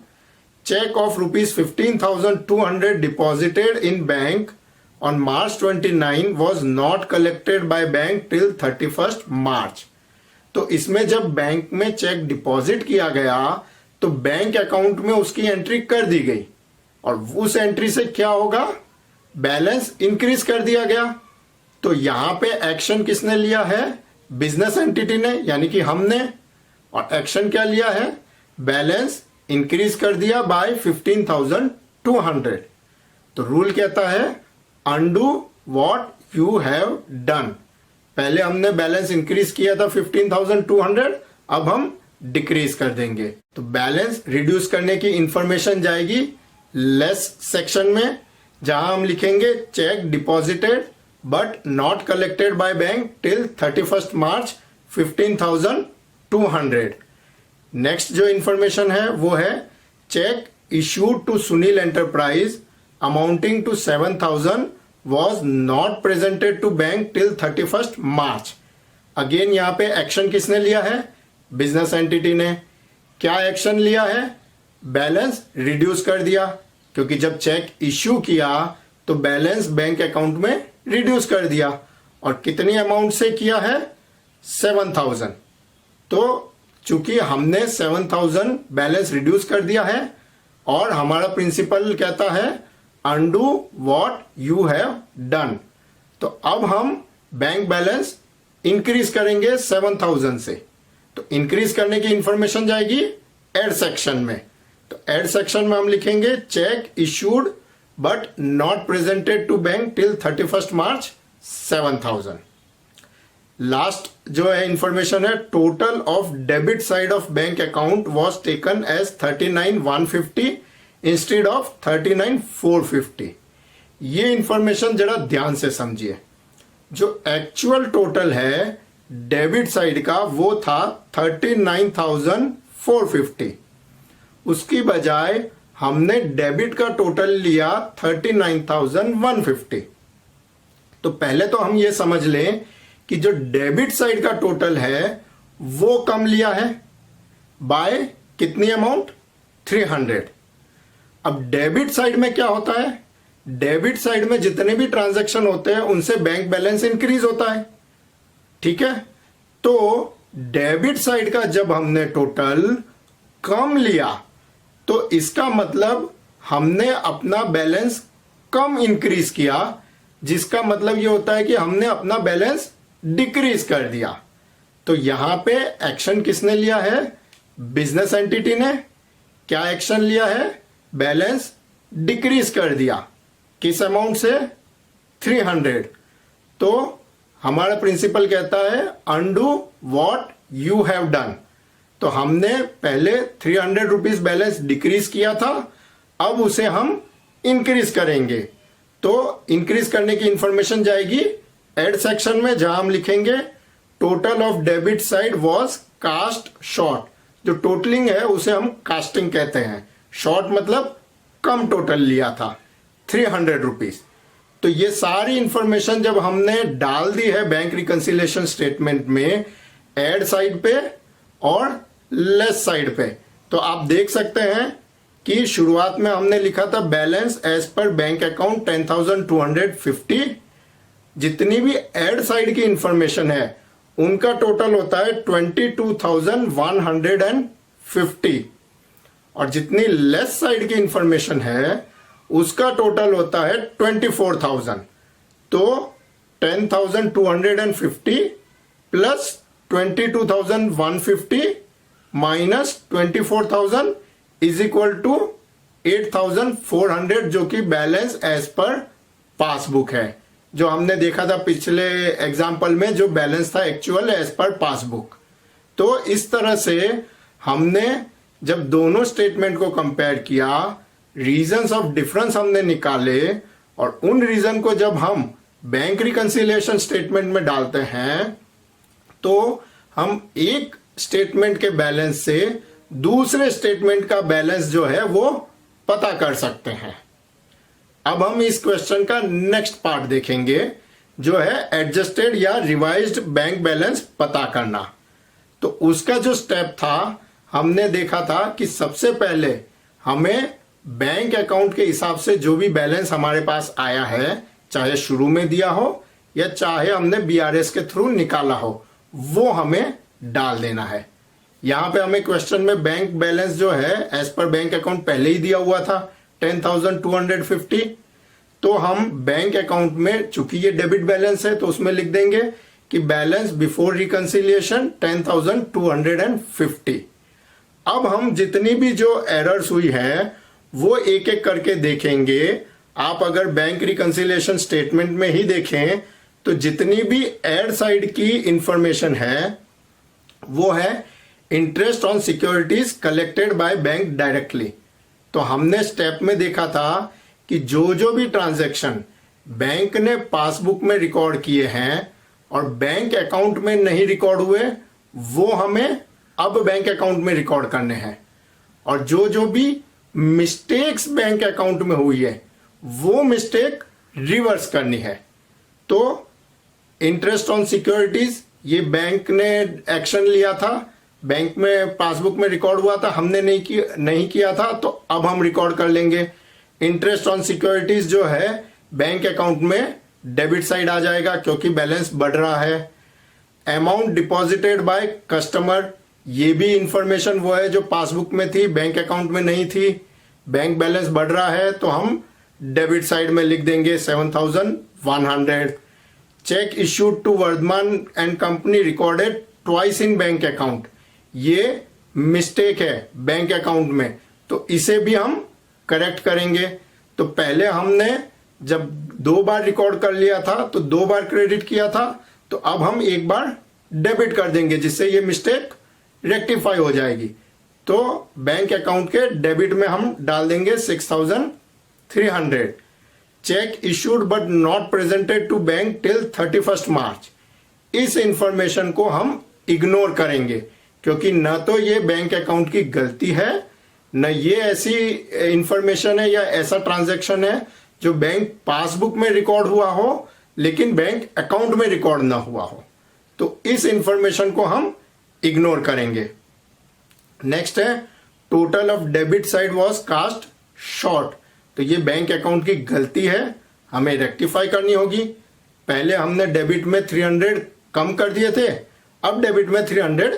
cheque of ₹15,200 deposited in bank on March 29 was not collected by bank till 31st March। तो इसमें जब bank में check deposit किया गया तो bank account में उसकी entry कर दी गई और उस एंट्री से क्या होगा, बैलेंस इंक्रीज कर दिया गया। तो यहां पे एक्शन किसने लिया है, बिजनेस एंटिटी ने, यानी कि हमने। और एक्शन क्या लिया है, बैलेंस इंक्रीज कर दिया बाय 15,200। तो रूल कहता है undo what you have done। पहले हमने बैलेंस इंक्रीज किया था 15,200, अब हम डिक्रीज कर देंगे। तो बैलेंस रिड्यूस करने की इंफॉर्मेशन जाएगी लेस सेक्शन में, जहां हम लिखेंगे cheque deposited but not collected by bank till 31st March 15,200। Next जो इंफॉर्मेशन है वो है cheque issued to Sunil enterprise amounting to 7,000 was not presented to bank till 31st March। Again यहां पे एक्शन किसने लिया है, बिजनेस एंटिटी ने। क्या एक्शन लिया है, बैलेंस रिड्यूस कर दिया, क्योंकि जब चेक इश्यू किया तो बैलेंस बैंक अकाउंट में रिड्यूस कर दिया। और कितनी अमाउंट से किया है, 7,000। तो चूंकि हमने 7,000 बैलेंस रिड्यूस कर दिया है और हमारा प्रिंसिपल कहता है undo what you have done, तो अब हम बैंक बैलेंस इंक्रीज करेंगे 7,000 से। तो इंक्रीज करने की इंफॉर्मेशन जाएगी एड सेक्शन में। तो एड सेक्शन में हम लिखेंगे cheque issued but not presented to bank till 31st March 7,000। Last जो है इंफॉर्मेशन है, total of debit side of bank account was taken as 39,150 instead of 39,450। ये इंफॉर्मेशन जरा ध्यान से समझिए। जो एक्चुअल टोटल है डेबिट साइड का वो था 39,450। उसकी बजाय हमने डेबिट का टोटल लिया 39,150। तो पहले तो हम ये समझ लें कि जो डेबिट साइड का टोटल है वो कम लिया है बाय कितनी अमाउंट, 300। अब डेबिट साइड में क्या होता है, डेबिट साइड में जितने भी ट्रांजैक्शन होते हैं उनसे बैंक बैलेंस इंक्रीज होता है, ठीक है। तो डेबिट साइड का जब हमने टोटल कम लिया तो इसका मतलब हमने अपना बैलेंस कम इंक्रीज किया, जिसका मतलब ये होता है कि हमने अपना बैलेंस डिक्रीज कर दिया। तो यहां पे एक्शन किसने लिया है, बिजनेस एंटिटी ने। क्या एक्शन लिया है, बैलेंस डिक्रीज कर दिया। किस अमाउंट से, 300। तो हमारा प्रिंसिपल कहता है undo what you have done। तो हमने पहले 300 रुपीज बैलेंस डिक्रीज किया था, अब उसे हम इंक्रीज करेंगे। तो इंक्रीज करने की इंफॉर्मेशन जाएगी एड सेक्शन में, जहां हम लिखेंगे total of debit side was cast short. जो टोटलिंग है उसे हम कास्टिंग कहते हैं, शॉर्ट मतलब कम टोटल लिया था 300 रुपीज। तो ये सारी इंफॉर्मेशन जब हमने डाल दी है बैंक रिकंसिलिएशन स्टेटमेंट में, एड साइड पे और लेस साइड पे, तो आप देख सकते हैं कि शुरुआत में हमने लिखा था balance as per bank account 10,250। जितनी भी एड साइड की इंफॉर्मेशन है उनका टोटल होता है 22,150 और जितनी लेस साइड की इंफॉर्मेशन है उसका टोटल होता है 24,000। तो 10,250 plus 22,150 minus 24,000 is equal to 8,400, जो कि बैलेंस एज पर पासबुक है, जो हमने देखा था पिछले एग्जाम्पल में, जो बैलेंस था एक्चुअल एज पर पासबुक। तो इस तरह से हमने जब दोनों स्टेटमेंट को कंपेयर किया, रीजंस ऑफ डिफरेंस हमने निकाले और उन रीजन को जब हम बैंक रिकंसिलिएशन स्टेटमेंट में डालते हैं तो हम एक स्टेटमेंट के बैलेंस से दूसरे स्टेटमेंट का बैलेंस जो है वो पता कर सकते हैं। अब हम इस क्वेश्चन का नेक्स्ट पार्ट देखेंगे जो है एडजस्टेड या रिवाइज्ड बैंक बैलेंस पता करना। तो उसका जो स्टेप था हमने देखा था कि सबसे पहले हमें बैंक अकाउंट के हिसाब से जो भी बैलेंस हमारे पास आया है, चाहे शुरू में दिया हो या चाहे हमने बीआरएस के थ्रू निकाला हो, वो हमें डाल देना है। यहां पे हमें क्वेश्चन में बैंक बैलेंस जो है एज पर बैंक अकाउंट पहले ही दिया हुआ था 10,250। तो हम बैंक अकाउंट में, चूंकि ये डेबिट बैलेंस है, तो उसमें लिख देंगे कि बैलेंस बिफोर रिकंसिलिएशन 10,250। अब हम जितनी भी जो एरर्स हुई है वो एक एक करके देखेंगे। आप अगर बैंक रिकंसिलिएशन स्टेटमेंट में ही देखें तो जितनी भी एड साइड की इंफॉर्मेशन है वो है interest on securities collected by bank directly. तो हमने स्टेप में देखा था कि जो जो भी ट्रांजैक्शन बैंक ने पासबुक में रिकॉर्ड किए हैं और बैंक अकाउंट में नहीं रिकॉर्ड हुए, वो हमें अब बैंक अकाउंट में रिकॉर्ड करने हैं। और जो जो भी मिस्टेक्स बैंक अकाउंट में हुई है वो मिस्टेक रिवर्स करनी है। तो इंटरेस्ट ऑन सिक्योरिटीज, ये बैंक ने एक्शन लिया था, बैंक में पासबुक में रिकॉर्ड हुआ था, हमने नहीं किया था, तो अब हम रिकॉर्ड कर लेंगे। इंटरेस्ट ऑन सिक्योरिटीज जो है बैंक अकाउंट में डेबिट साइड आ जाएगा क्योंकि बैलेंस बढ़ रहा है। अमाउंट डिपॉजिटेड बाय कस्टमर, ये भी इंफॉर्मेशन वो है जो पासबुक में थी, बैंक अकाउंट में नहीं थी। बैंक बैलेंस बढ़ रहा है तो हम डेबिट साइड में लिख देंगे 7,100। Cheque issued to Vardhaman and company recorded twice in bank account, ये मिस्टेक है बैंक अकाउंट में, तो इसे भी हम करेक्ट करेंगे। तो पहले हमने जब 2 बार रिकॉर्ड कर लिया था तो 2 बार क्रेडिट किया था, तो अब हम 1 बार डेबिट कर देंगे जिससे ये मिस्टेक रेक्टिफाई हो जाएगी। तो बैंक अकाउंट के डेबिट में हम डाल देंगे 6,300। Cheque issued but not presented to bank till 31 March, इस इंफॉर्मेशन को हम इग्नोर करेंगे क्योंकि न तो ये बैंक अकाउंट की गलती है, न ये ऐसी इंफॉर्मेशन है या ऐसा ट्रांजैक्शन है जो बैंक पासबुक में रिकॉर्ड हुआ हो लेकिन बैंक अकाउंट में रिकॉर्ड ना हुआ हो। तो इस इंफॉर्मेशन को हम इग्नोर करेंगे। नेक्स्ट है total of debit side was cast short, तो ये बैंक अकाउंट की गलती है, हमें रेक्टिफाई करनी होगी। पहले हमने डेबिट में 300 कम कर दिए थे, अब डेबिट में 300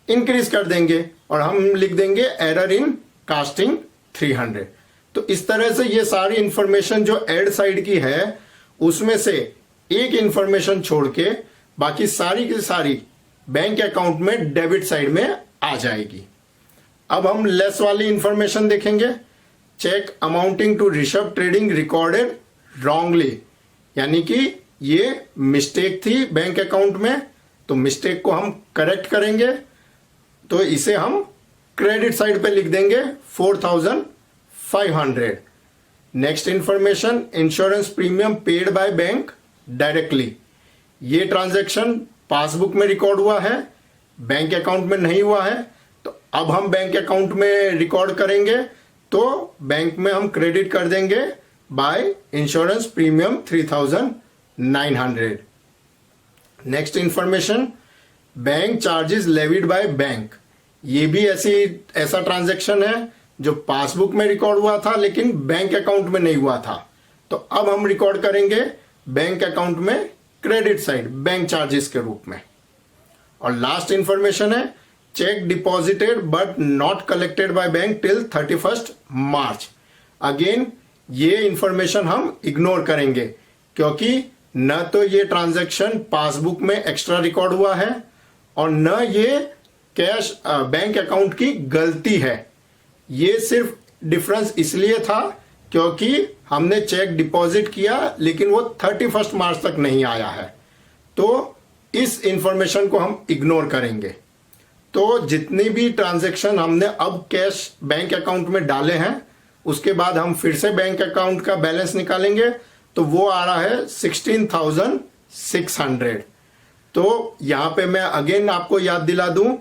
इंक्रीज कर देंगे और हम लिख देंगे एरर इन कास्टिंग 300। तो इस तरह से ये सारी इंफॉर्मेशन जो एड साइड की है उसमें से एक इंफॉर्मेशन छोड़ के बाकी सारी की सारी बैंक अकाउंट में डेबिट साइड में आ जाएगी। अब हम लेस वाली इंफॉर्मेशन देखेंगे। Cheque amounting to Rishabh trading recorded wrongly, यानी कि ये मिस्टेक थी बैंक अकाउंट में, तो मिस्टेक को हम करेक्ट करेंगे। तो इसे हम क्रेडिट साइड पे लिख देंगे 4,500। Next information insurance premium paid by bank directly, ये ट्रांजैक्शन पासबुक में रिकॉर्ड हुआ है, बैंक अकाउंट में नहीं हुआ है, तो अब हम बैंक अकाउंट में रिकॉर्ड करेंगे, तो बैंक में हम क्रेडिट कर देंगे by insurance premium 3,900। Next information bank charges levied by bank, ये भी ऐसा ट्रांजैक्शन है जो पासबुक में रिकॉर्ड हुआ था लेकिन बैंक अकाउंट में नहीं हुआ था, तो अब हम रिकॉर्ड करेंगे बैंक अकाउंट में क्रेडिट साइड बैंक चार्जेस के रूप में। और लास्ट इंफॉर्मेशन है check deposited but not collected by bank till 31 March. Again ये इंफॉर्मेशन हम इग्नोर करेंगे क्योंकि न तो ये ट्रांजैक्शन पासबुक में एक्स्ट्रा रिकॉर्ड हुआ है और न ये कैश बैंक अकाउंट की गलती है। ये सिर्फ डिफरेंस इसलिए था क्योंकि हमने चेक डिपॉजिट किया लेकिन वो 31 मार्च तक नहीं आया है, तो इस इंफॉर्मेशन को हम इग्नोर करेंगे। तो जितनी भी ट्रांजैक्शन हमने अब कैश बैंक अकाउंट में डाले हैं उसके बाद हम फिर से बैंक अकाउंट का बैलेंस निकालेंगे, तो वो आ रहा है 16,600। तो यहाँ पे मैं अगेन आपको याद दिला दूं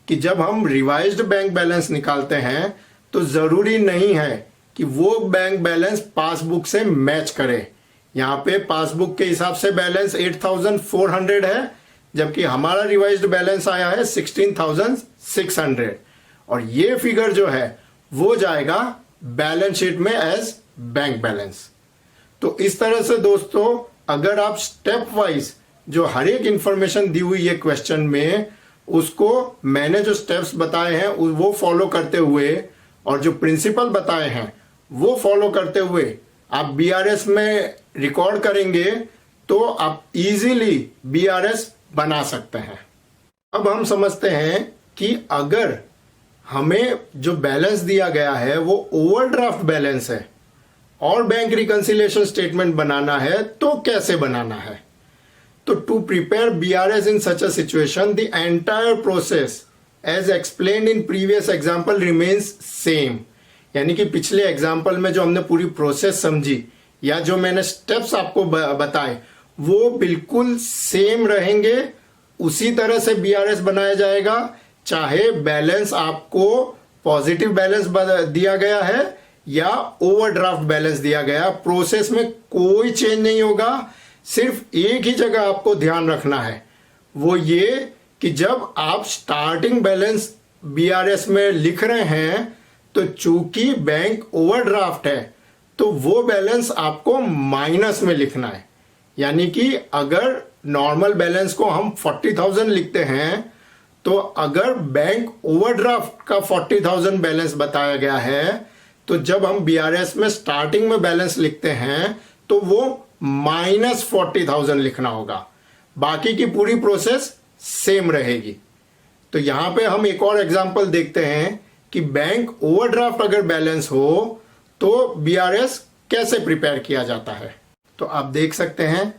कि जब हम रिवाइज्ड बैंक बैलेंस निकालते हैं तो जरूरी नहीं है कि वो बैंक बैलेंस पासबुक से मैच करे। यहाँ पे पासबुक के हिसाब से बैलेंस 8,400 है, जबकि हमारा रिवाइज्ड बैलेंस आया है 16,600, और ये फिगर जो है वो जाएगा बैलेंस शीट में एज बैंक बैलेंस। तो इस तरह से दोस्तों, अगर आप स्टेप वाइज जो हर एक इंफॉर्मेशन दी हुई है क्वेश्चन में, उसको मैंने जो स्टेप्स बताए हैं वो फॉलो करते हुए और जो प्रिंसिपल बताए हैं वो फॉलो करते हुए आप बीआरएस में रिकॉर्ड करेंगे तो आप इजीली बीआरएस बना सकते हैं। अब हम समझते हैं कि अगर हमें जो बैलेंस दिया गया है वो ओवरड्राफ्ट बैलेंस है और बैंक रिकंसिलिएशन स्टेटमेंट बनाना है तो कैसे बनाना है। तो to prepare BRS in such a situation the entire process as explained in previous example remains same. यानी कि पिछले एग्जाम्पल में जो हमने पूरी प्रोसेस समझी या जो मैंने स्टेप्स आपको बताए वो बिल्कुल सेम रहेंगे। उसी तरह से बीआरएस बनाया जाएगा, चाहे बैलेंस आपको पॉजिटिव बैलेंस दिया गया है या ओवरड्राफ्ट बैलेंस दिया गया। प्रोसेस में कोई चेंज नहीं होगा। सिर्फ एक ही जगह आपको ध्यान रखना है, वो ये कि जब आप स्टार्टिंग बैलेंस बीआरएस में लिख रहे हैं तो चूंकि बैंक ओवरड्राफ्ट है तो वो बैलेंस आपको माइनस में लिखना है। यानी कि अगर नॉर्मल बैलेंस को हम 40,000 लिखते हैं तो अगर बैंक ओवरड्राफ्ट का 40,000 बैलेंस बताया गया है तो जब हम बीआरएस में स्टार्टिंग में बैलेंस लिखते हैं तो वो -40,000 लिखना होगा। बाकी की पूरी प्रोसेस सेम रहेगी। तो यहां पे हम एक और एग्जांपल देखते हैं कि बैंक ओवरड्राफ्ट अगर बैलेंस हो तो बीआरएस कैसे प्रिपेयर किया जाता है। तो आप देख सकते हैं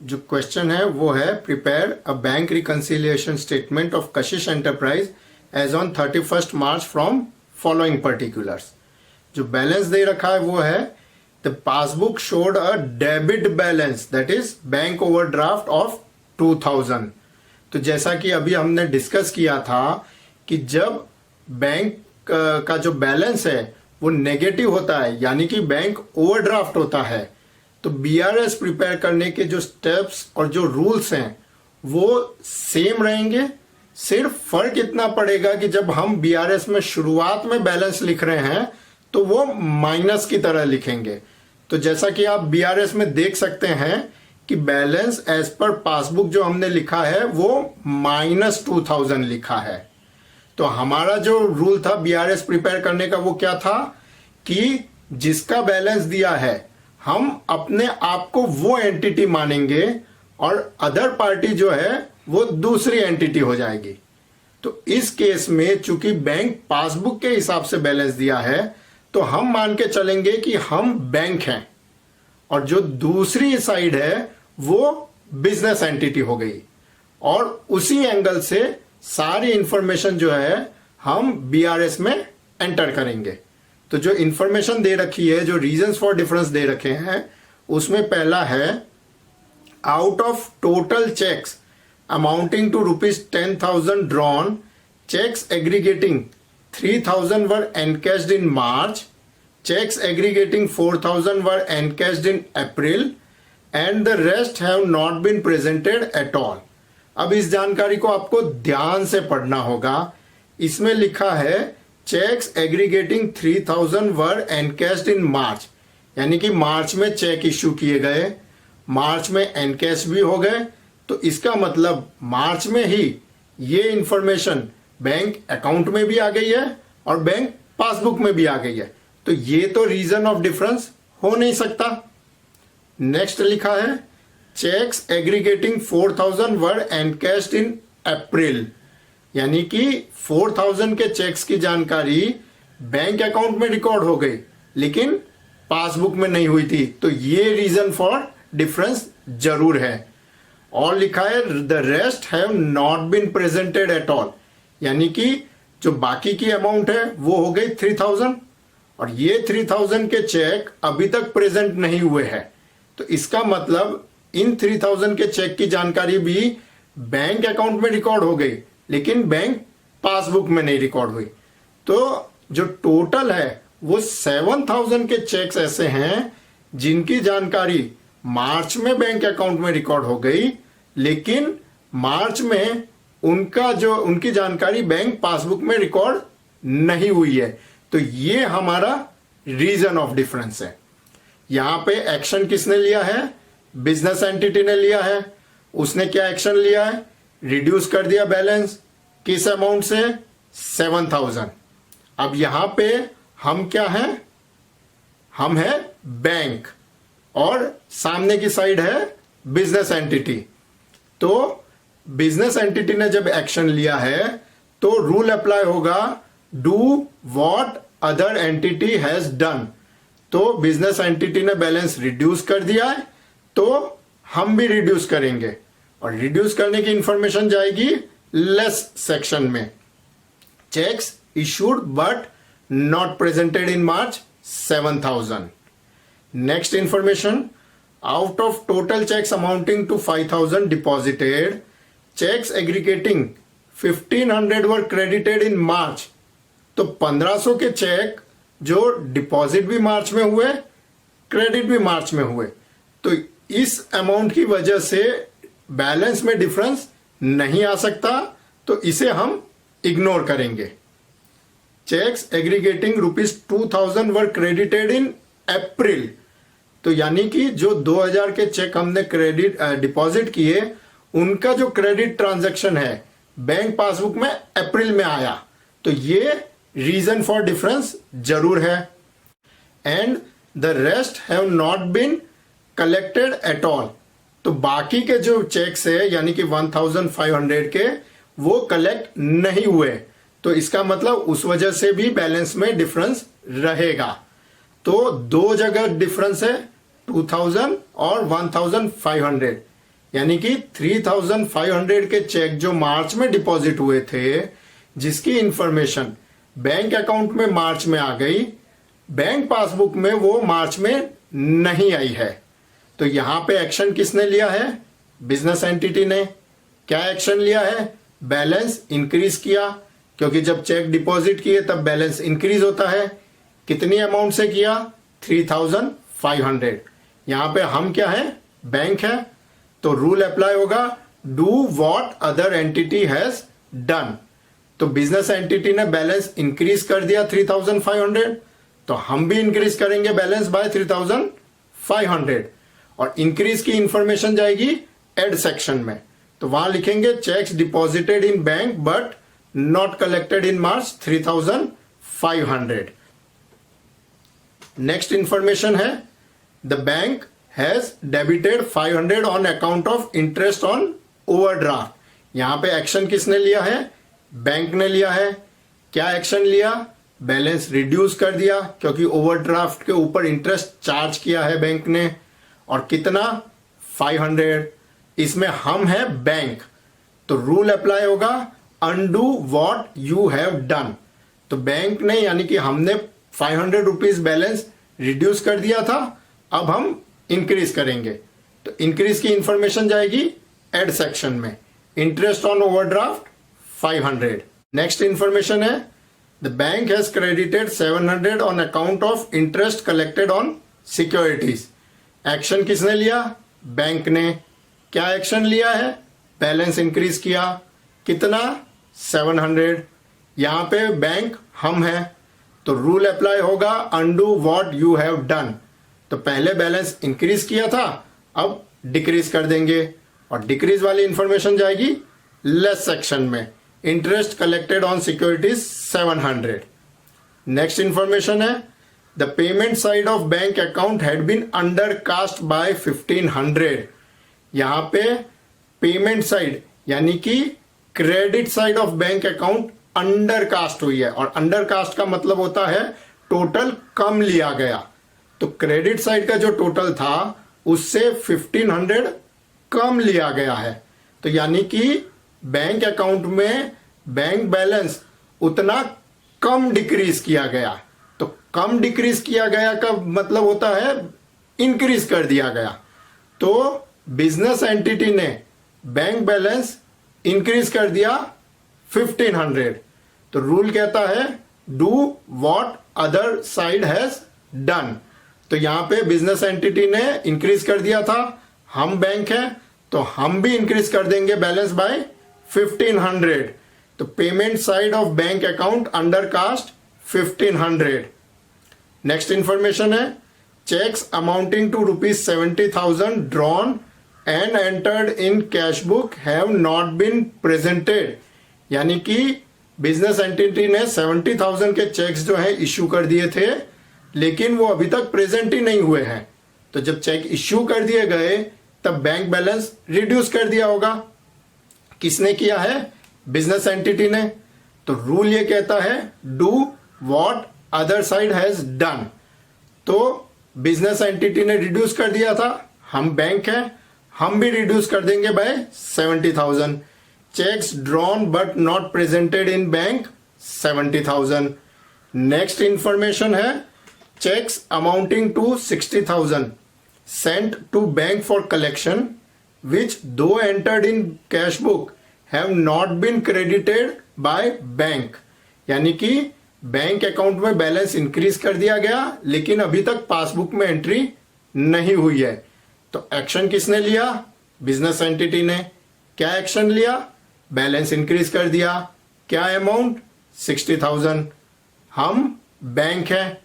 जो क्वेश्चन है वो है prepare a bank reconciliation statement of Kashish enterprise as on 31 March from following particulars. जो बैलेंस दे रखा है वो है the passbook showed a debit balance that is bank overdraft of 2,000। तो जैसा कि अभी हमने डिस्कस किया था कि जब बैंक का जो बैलेंस है वो नेगेटिव होता है यानी कि बैंक ओवरड्राफ्ट होता है, तो बीआरएस प्रिपेयर करने के जो स्टेप्स और जो रूल्स हैं वो सेम रहेंगे। सिर्फ फर्क इतना पड़ेगा कि जब हम बीआरएस में शुरुआत में बैलेंस लिख रहे हैं तो वो माइनस की तरह लिखेंगे। तो जैसा कि आप बीआरएस में देख सकते हैं कि बैलेंस एज पर पासबुक जो हमने लिखा है वो -2,000 लिखा है। तो हमारा जो रूल था बीआरएस प्रिपेयर करने का वो क्या था कि जिसका बैलेंस दिया है हम अपने आप को वो एंटिटी मानेंगे और अदर पार्टी जो है वो दूसरी एंटिटी हो जाएगी। तो इस केस में चूंकि बैंक पासबुक के हिसाब से बैलेंस दिया है तो हम मान के चलेंगे कि हम बैंक हैं और जो दूसरी साइड है वो बिजनेस एंटिटी हो गई, और उसी एंगल से सारी इंफॉर्मेशन जो है हम बीआरएस में एंटर करेंगे। तो जो इंफॉर्मेशन दे रखी है, जो रीजंस फॉर डिफरेंस दे रखे हैं, उसमें पहला है out of total cheques amounting to ₹10,000 drawn, cheques aggregating 3,000 were encashed in March, checks aggregating 4,000 were encashed in April and the rest have not been presented at all। अब इस जानकारी को आपको ध्यान से पढ़ना होगा। इसमें लिखा है checks aggregating 3,000 were encashed in March, यानी कि मार्च में चेक इश्यू किए गए, मार्च में एनकैश भी हो गए। तो इसका मतलब मार्च में ही ये इंफॉर्मेशन बैंक अकाउंट में भी आ गई है और बैंक पासबुक में भी आ गई है। तो ये तो रीजन ऑफ डिफरेंस हो नहीं सकता। नेक्स्ट लिखा है चेक्स एग्रीगेटिंग 4,000 वर एनकैश्ड इन अप्रैल, यानी कि 4,000 के चेक्स की जानकारी बैंक अकाउंट में रिकॉर्ड हो गई लेकिन पासबुक में नहीं हुई थी। तो ये रीजन फॉर डिफरेंस जरूर है। और लिखा है the rest have not been presented at all, यानी कि जो बाकी की अमाउंट है वो हो गई 3,000 और ये 3,000 के चेक अभी तक प्रेजेंट नहीं हुए हैं। तो इसका मतलब इन 3,000 के चेक की जानकारी भी बैंक अकाउंट में रिकॉर्ड हो गई लेकिन बैंक पासबुक में नहीं रिकॉर्ड हुई। तो जो टोटल है वो 7,000 के चेक्स ऐसे हैं जिनकी जानकारी मार्च में बैंक अकाउंट में रिकॉर्ड हो गई लेकिन मार्च में उनकी जानकारी बैंक पासबुक में रिकॉर्ड नहीं हुई है। तो ये हमारा रीजन ऑफ डिफरेंस है। यहां पे एक्शन किसने लिया है? बिजनेस एंटिटी ने लिया है। उसने क्या एक्शन लिया है? रिड्यूस कर दिया बैलेंस। किस अमाउंट से? 7,000। अब यहां पे हम क्या हैं? हम है बैंक और सामने की साइड है बिजनेस एंटिटी। तो बिजनेस एंटिटी ने जब एक्शन लिया है तो रूल अप्लाई होगा, do what other entity has done. तो बिजनेस एंटिटी ने बैलेंस रिड्यूस कर दिया है तो हम भी रिड्यूस करेंगे और रिड्यूस करने की इंफॉर्मेशन जाएगी लेस सेक्शन में। Cheques issued but not presented in March 7,000। Next information, out of total cheques amounting to 5,000 deposited, cheques aggregating 1,500 were credited in March. तो 1,500 के चेक जो डिपॉजिट भी मार्च में हुए, क्रेडिट भी मार्च में हुए, तो इस अमाउंट की वजह से बैलेंस में डिफरेंस नहीं आ सकता, तो इसे हम इग्नोर करेंगे। Cheques aggregating ₹2,000 were credited in April. तो यानी कि जो 2,000 के चेक हमने डिपॉजिट किए उनका जो क्रेडिट ट्रांजैक्शन है बैंक पासबुक में अप्रैल में आया, तो ये रीजन फॉर डिफरेंस जरूर है। And the rest have not been collected at all. तो बाकी के जो चेक्स है यानी कि 1,500 के वो कलेक्ट नहीं हुए, तो इसका मतलब उस वजह से भी बैलेंस में डिफरेंस रहेगा। तो दो जगह डिफरेंस है 2,000 और 1,500, यानी कि 3,500 के चेक जो मार्च में डिपॉजिट हुए थे जिसकी इंफॉर्मेशन बैंक अकाउंट में मार्च में आ गई, बैंक पासबुक में वो मार्च में नहीं आई है। तो यहां पे एक्शन किसने लिया है? बिजनेस एंटिटी ने। क्या एक्शन लिया है? बैलेंस इंक्रीज किया, क्योंकि जब चेक डिपॉजिट किए तब बैलेंस इंक्रीज होता है। कितनी अमाउंट से किया? 3,500। यहां पे हम क्या है? बैंक है, तो रूल अप्लाई होगा, do what other entity has done. तो बिजनेस एंटिटी ने बैलेंस इंक्रीज कर दिया 3,500, तो हम भी इंक्रीज करेंगे बैलेंस बाय 3,500 और इंक्रीज की इंफॉर्मेशन जाएगी एड सेक्शन में। तो वहां लिखेंगे cheques deposited in bank but not collected in March 3,500। Next information है the bank has debited 500 on account of interest on overdraft. यहां पे एक्शन किसने लिया है? बैंक ने लिया है। क्या एक्शन लिया? बैलेंस रिड्यूस कर दिया, क्योंकि ओवरड्राफ्ट के ऊपर इंटरेस्ट चार्ज किया है बैंक ने। और कितना? 500। इसमें हम है बैंक, तो रूल अप्लाई होगा, undo what you have done. तो बैंक ने यानी कि हमने 500 रुपीज बैलेंस रिड्यूस कर दिया था, अब हम इंक्रीज करेंगे। तो इंक्रीज की इंफॉर्मेशन जाएगी एड सेक्शन में, interest on overdraft 500। Next information है the bank has credited 700 on account of interest collected on securities. Action किसने लिया? बैंक ने। क्या एक्शन लिया है? बैलेंस इंक्रीज किया। कितना? 700। यहां पे बैंक हम है, तो रूल अप्लाई होगा, undo what you have done. तो पहले बैलेंस इंक्रीज किया था, अब डिक्रीज कर देंगे और डिक्रीज वाली इंफॉर्मेशन जाएगी लेस सेक्शन में, interest collected on securities 700। Next information है the payment side of bank account had been undercast by 1,500। यहां पे पेमेंट साइड यानी कि credit side of bank account undercast हुई है, और अंडरकास्ट का मतलब होता है टोटल कम लिया गया। तो क्रेडिट साइड का जो टोटल था उससे 1,500 कम लिया गया है। तो यानी कि बैंक अकाउंट में बैंक बैलेंस उतना कम डिक्रीज किया गया। तो कम डिक्रीज किया गया का मतलब होता है इंक्रीज कर दिया गया। तो बिजनेस एंटिटी ने बैंक बैलेंस इंक्रीज कर दिया 1500। तो रूल कहता है do what other side has done. तो यहां पे बिजनेस एंटिटी ने इंक्रीज कर दिया था, हम बैंक है तो हम भी इंक्रीज कर देंगे बैलेंस बाय 1500। तो payment side of bank account under cast 1500। Next information है cheques amounting to ₹70,000 drawn and entered in cash book have not been presented. यानी कि बिजनेस एंटिटी ने 70,000 के चेक्स जो है इश्यू कर दिए थे, लेकिन वो अभी तक प्रेजेंट ही नहीं हुए हैं। तो जब चेक इश्यू कर दिए गए तब बैंक बैलेंस रिड्यूस कर दिया होगा। किसने किया है? बिजनेस एंटिटी ने। तो रूल ये कहता है do what other side has done. तो बिजनेस एंटिटी ने रिड्यूस कर दिया था, हम बैंक है, हम भी रिड्यूस कर देंगे by 70,000। Cheques drawn but not presented in bank 70,000। Next information है cheques amounting to 60,000 sent to bank for collection which though entered in cash book have not been credited by bank। यानी कि bank account में balance increase कर दिया गया लेकिन अभी तक पासबुक में एंट्री नहीं हुई है। तो एक्शन किसने लिया? बिजनेस एंटिटी ने। क्या एक्शन लिया? बैलेंस इंक्रीज कर दिया। क्या अमाउंट? 60,000। हम बैंक है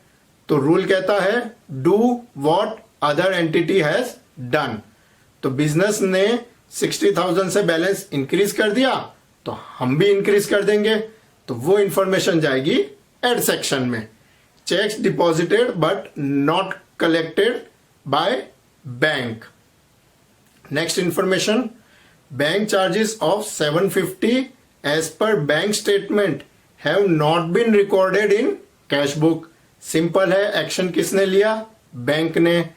तो रूल कहता है do what other entity has done. तो बिजनेस ने 60,000 से बैलेंस इंक्रीज कर दिया तो हम भी इंक्रीज कर देंगे। तो वो इंफॉर्मेशन जाएगी एड सेक्शन में। Cheques deposited but not collected by bank. Next information bank charges of 750 as per bank statement have not been recorded in cash book. Simple है, एक्शन किसने लिया? बैंक ने।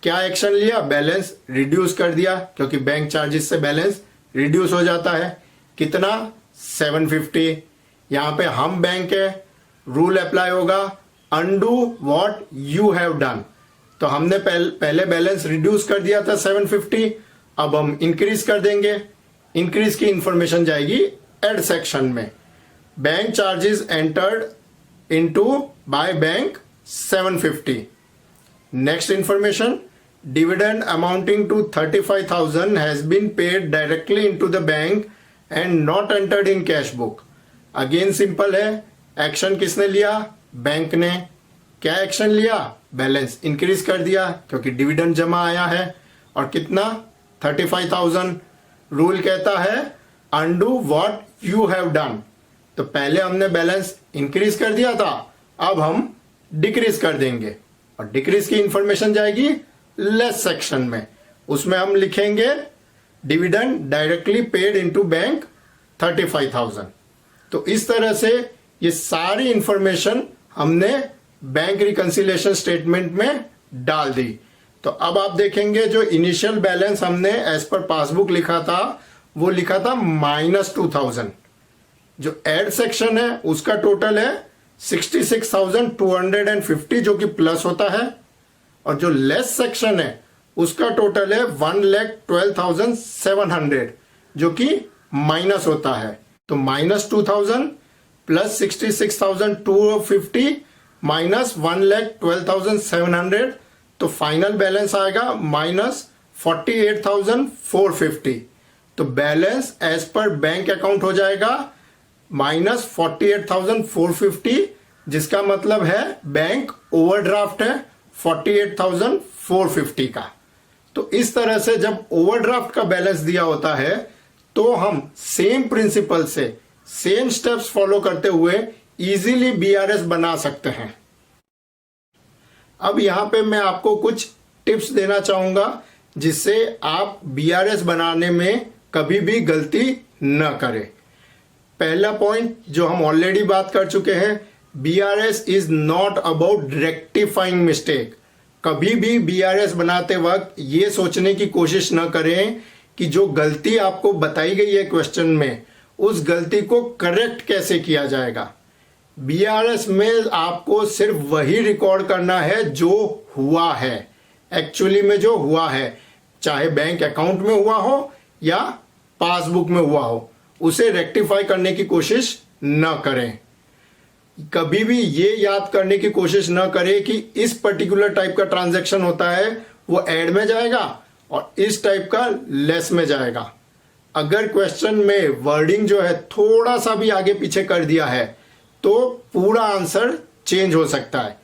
क्या एक्शन लिया? बैलेंस रिड्यूस कर दिया क्योंकि बैंक चार्जेस से बैलेंस रिड्यूस हो जाता है। कितना? 750। यहां पे हम बैंक है, रूल अप्लाई होगा undo what you have done. तो हमने पहले बैलेंस रिड्यूस कर दिया था 750, अब हम इंक्रीज कर देंगे। इंक्रीज की इंफॉर्मेशन जाएगी एड सेक्शन में। Bank charges entered into by bank 750। Next information dividend amounting to 35,000 has been paid directly into the bank and not entered in cash book। Again simple है, action किसने लिया? Bank ने। क्या action लिया? Balance increase कर दिया क्योंकि dividend जमा आया है। और कितना? 35,000। रूल कहता है undo what you have done. तो पहले हमने बैलेंस इंक्रीज कर दिया था, अब हम डिक्रीज कर देंगे और डिक्रीज की इंफॉर्मेशन जाएगी लेस सेक्शन में। उसमें हम लिखेंगे dividend directly paid into bank 35,000। तो इस तरह से ये सारी इंफॉर्मेशन हमने बैंक रिकंसिलिएशन स्टेटमेंट में डाल दी। तो अब आप देखेंगे जो इनिशियल बैलेंस हमने एज पर पासबुक लिखा था वो लिखा था -2,000। जो एड सेक्शन है उसका टोटल है 66,250 जो कि प्लस होता है, और जो लेस सेक्शन है उसका टोटल है 1,12,700 जो कि माइनस होता है। तो -2,000 प्लस 66,250 माइनस 1,12,700, तो फाइनल बैलेंस आएगा -48,450। तो balance as per bank account हो जाएगा -48,450, जिसका मतलब है बैंक ओवरड्राफ्ट है 48,450 का। तो इस तरह से जब ओवरड्राफ्ट का बैलेंस दिया होता है तो हम सेम प्रिंसिपल से सेम स्टेप्स फॉलो करते हुए इजीली बीआरएस बना सकते हैं। अब यहां पे मैं आपको कुछ टिप्स देना चाहूंगा जिससे आप बीआरएस बनाने में कभी भी गलती न करें। पहला पॉइंट जो हम ऑलरेडी बात कर चुके हैं, BRS is not about rectifying mistake. कभी भी बीआरएस बनाते वक्त ये सोचने की कोशिश न करें कि जो गलती आपको बताई गई है क्वेश्चन में उस गलती को करेक्ट कैसे किया जाएगा। बीआरएस में आपको सिर्फ वही रिकॉर्ड करना है जो हुआ है, एक्चुअली में जो हुआ है, चाहे बैंक अकाउंट में हुआ हो या पासबुक में हुआ हो, उसे रेक्टिफाई करने की कोशिश न करें। कभी भी ये याद करने की कोशिश न करें कि इस पर्टिकुलर टाइप का ट्रांजैक्शन होता है वो ऐड में जाएगा और इस टाइप का लेस में जाएगा। अगर क्वेश्चन में वर्डिंग जो है थोड़ा सा भी आगे पीछे कर दिया है तो पूरा आंसर चेंज हो सकता है।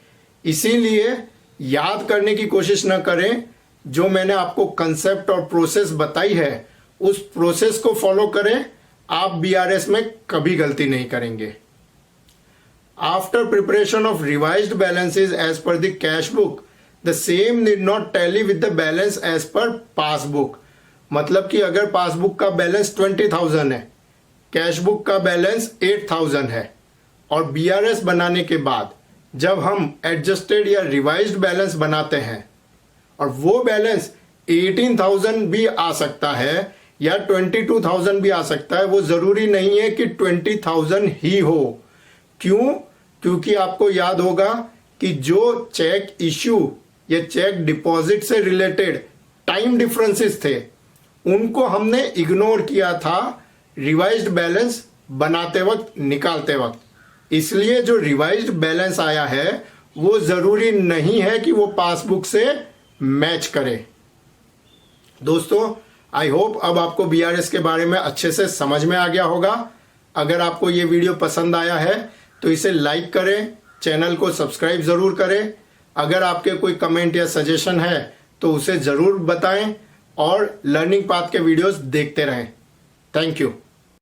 इसीलिए याद करने की कोशिश न करें। जो मैंने आपको कंसेप्ट और प्रोसेस बताई है उस प्रोसेस को फॉलो करें, आप बीआरएस में कभी गलती नहीं करेंगे। After preparation of revised balances as per the cash book, the same need not tally with the balance as per passbook. मतलब कि अगर पासबुक का बैलेंस 20,000 है, कैश बुक का बैलेंस 8,000 है और बीआरएस बनाने के बाद जब हम एडजस्टेड या रिवाइज्ड बैलेंस बनाते हैं और वो बैलेंस 18,000 भी आ सकता है या 22,000 भी आ सकता है, वो जरूरी नहीं है कि 20,000 ही हो। क्यों? क्योंकि आपको याद होगा कि जो चेक इश्यू या चेक डिपॉजिट से रिलेटेड टाइम डिफरेंसेस थे उनको हमने इग्नोर किया था रिवाइज्ड बैलेंस बनाते वक्त, निकालते वक्त। इसलिए जो रिवाइज्ड बैलेंस आया है वो जरूरी नहीं है कि वो पासबुक से मैच करे। दोस्तों, आई होप अब आपको बीआरएस के बारे में अच्छे से समझ में आ गया होगा। अगर आपको ये वीडियो पसंद आया है तो इसे लाइक करें, चैनल को सब्सक्राइब जरूर करें। अगर आपके कोई कमेंट या सजेशन है तो उसे जरूर बताएं और लर्निंग पाथ के वीडियोस देखते रहें। Thank you.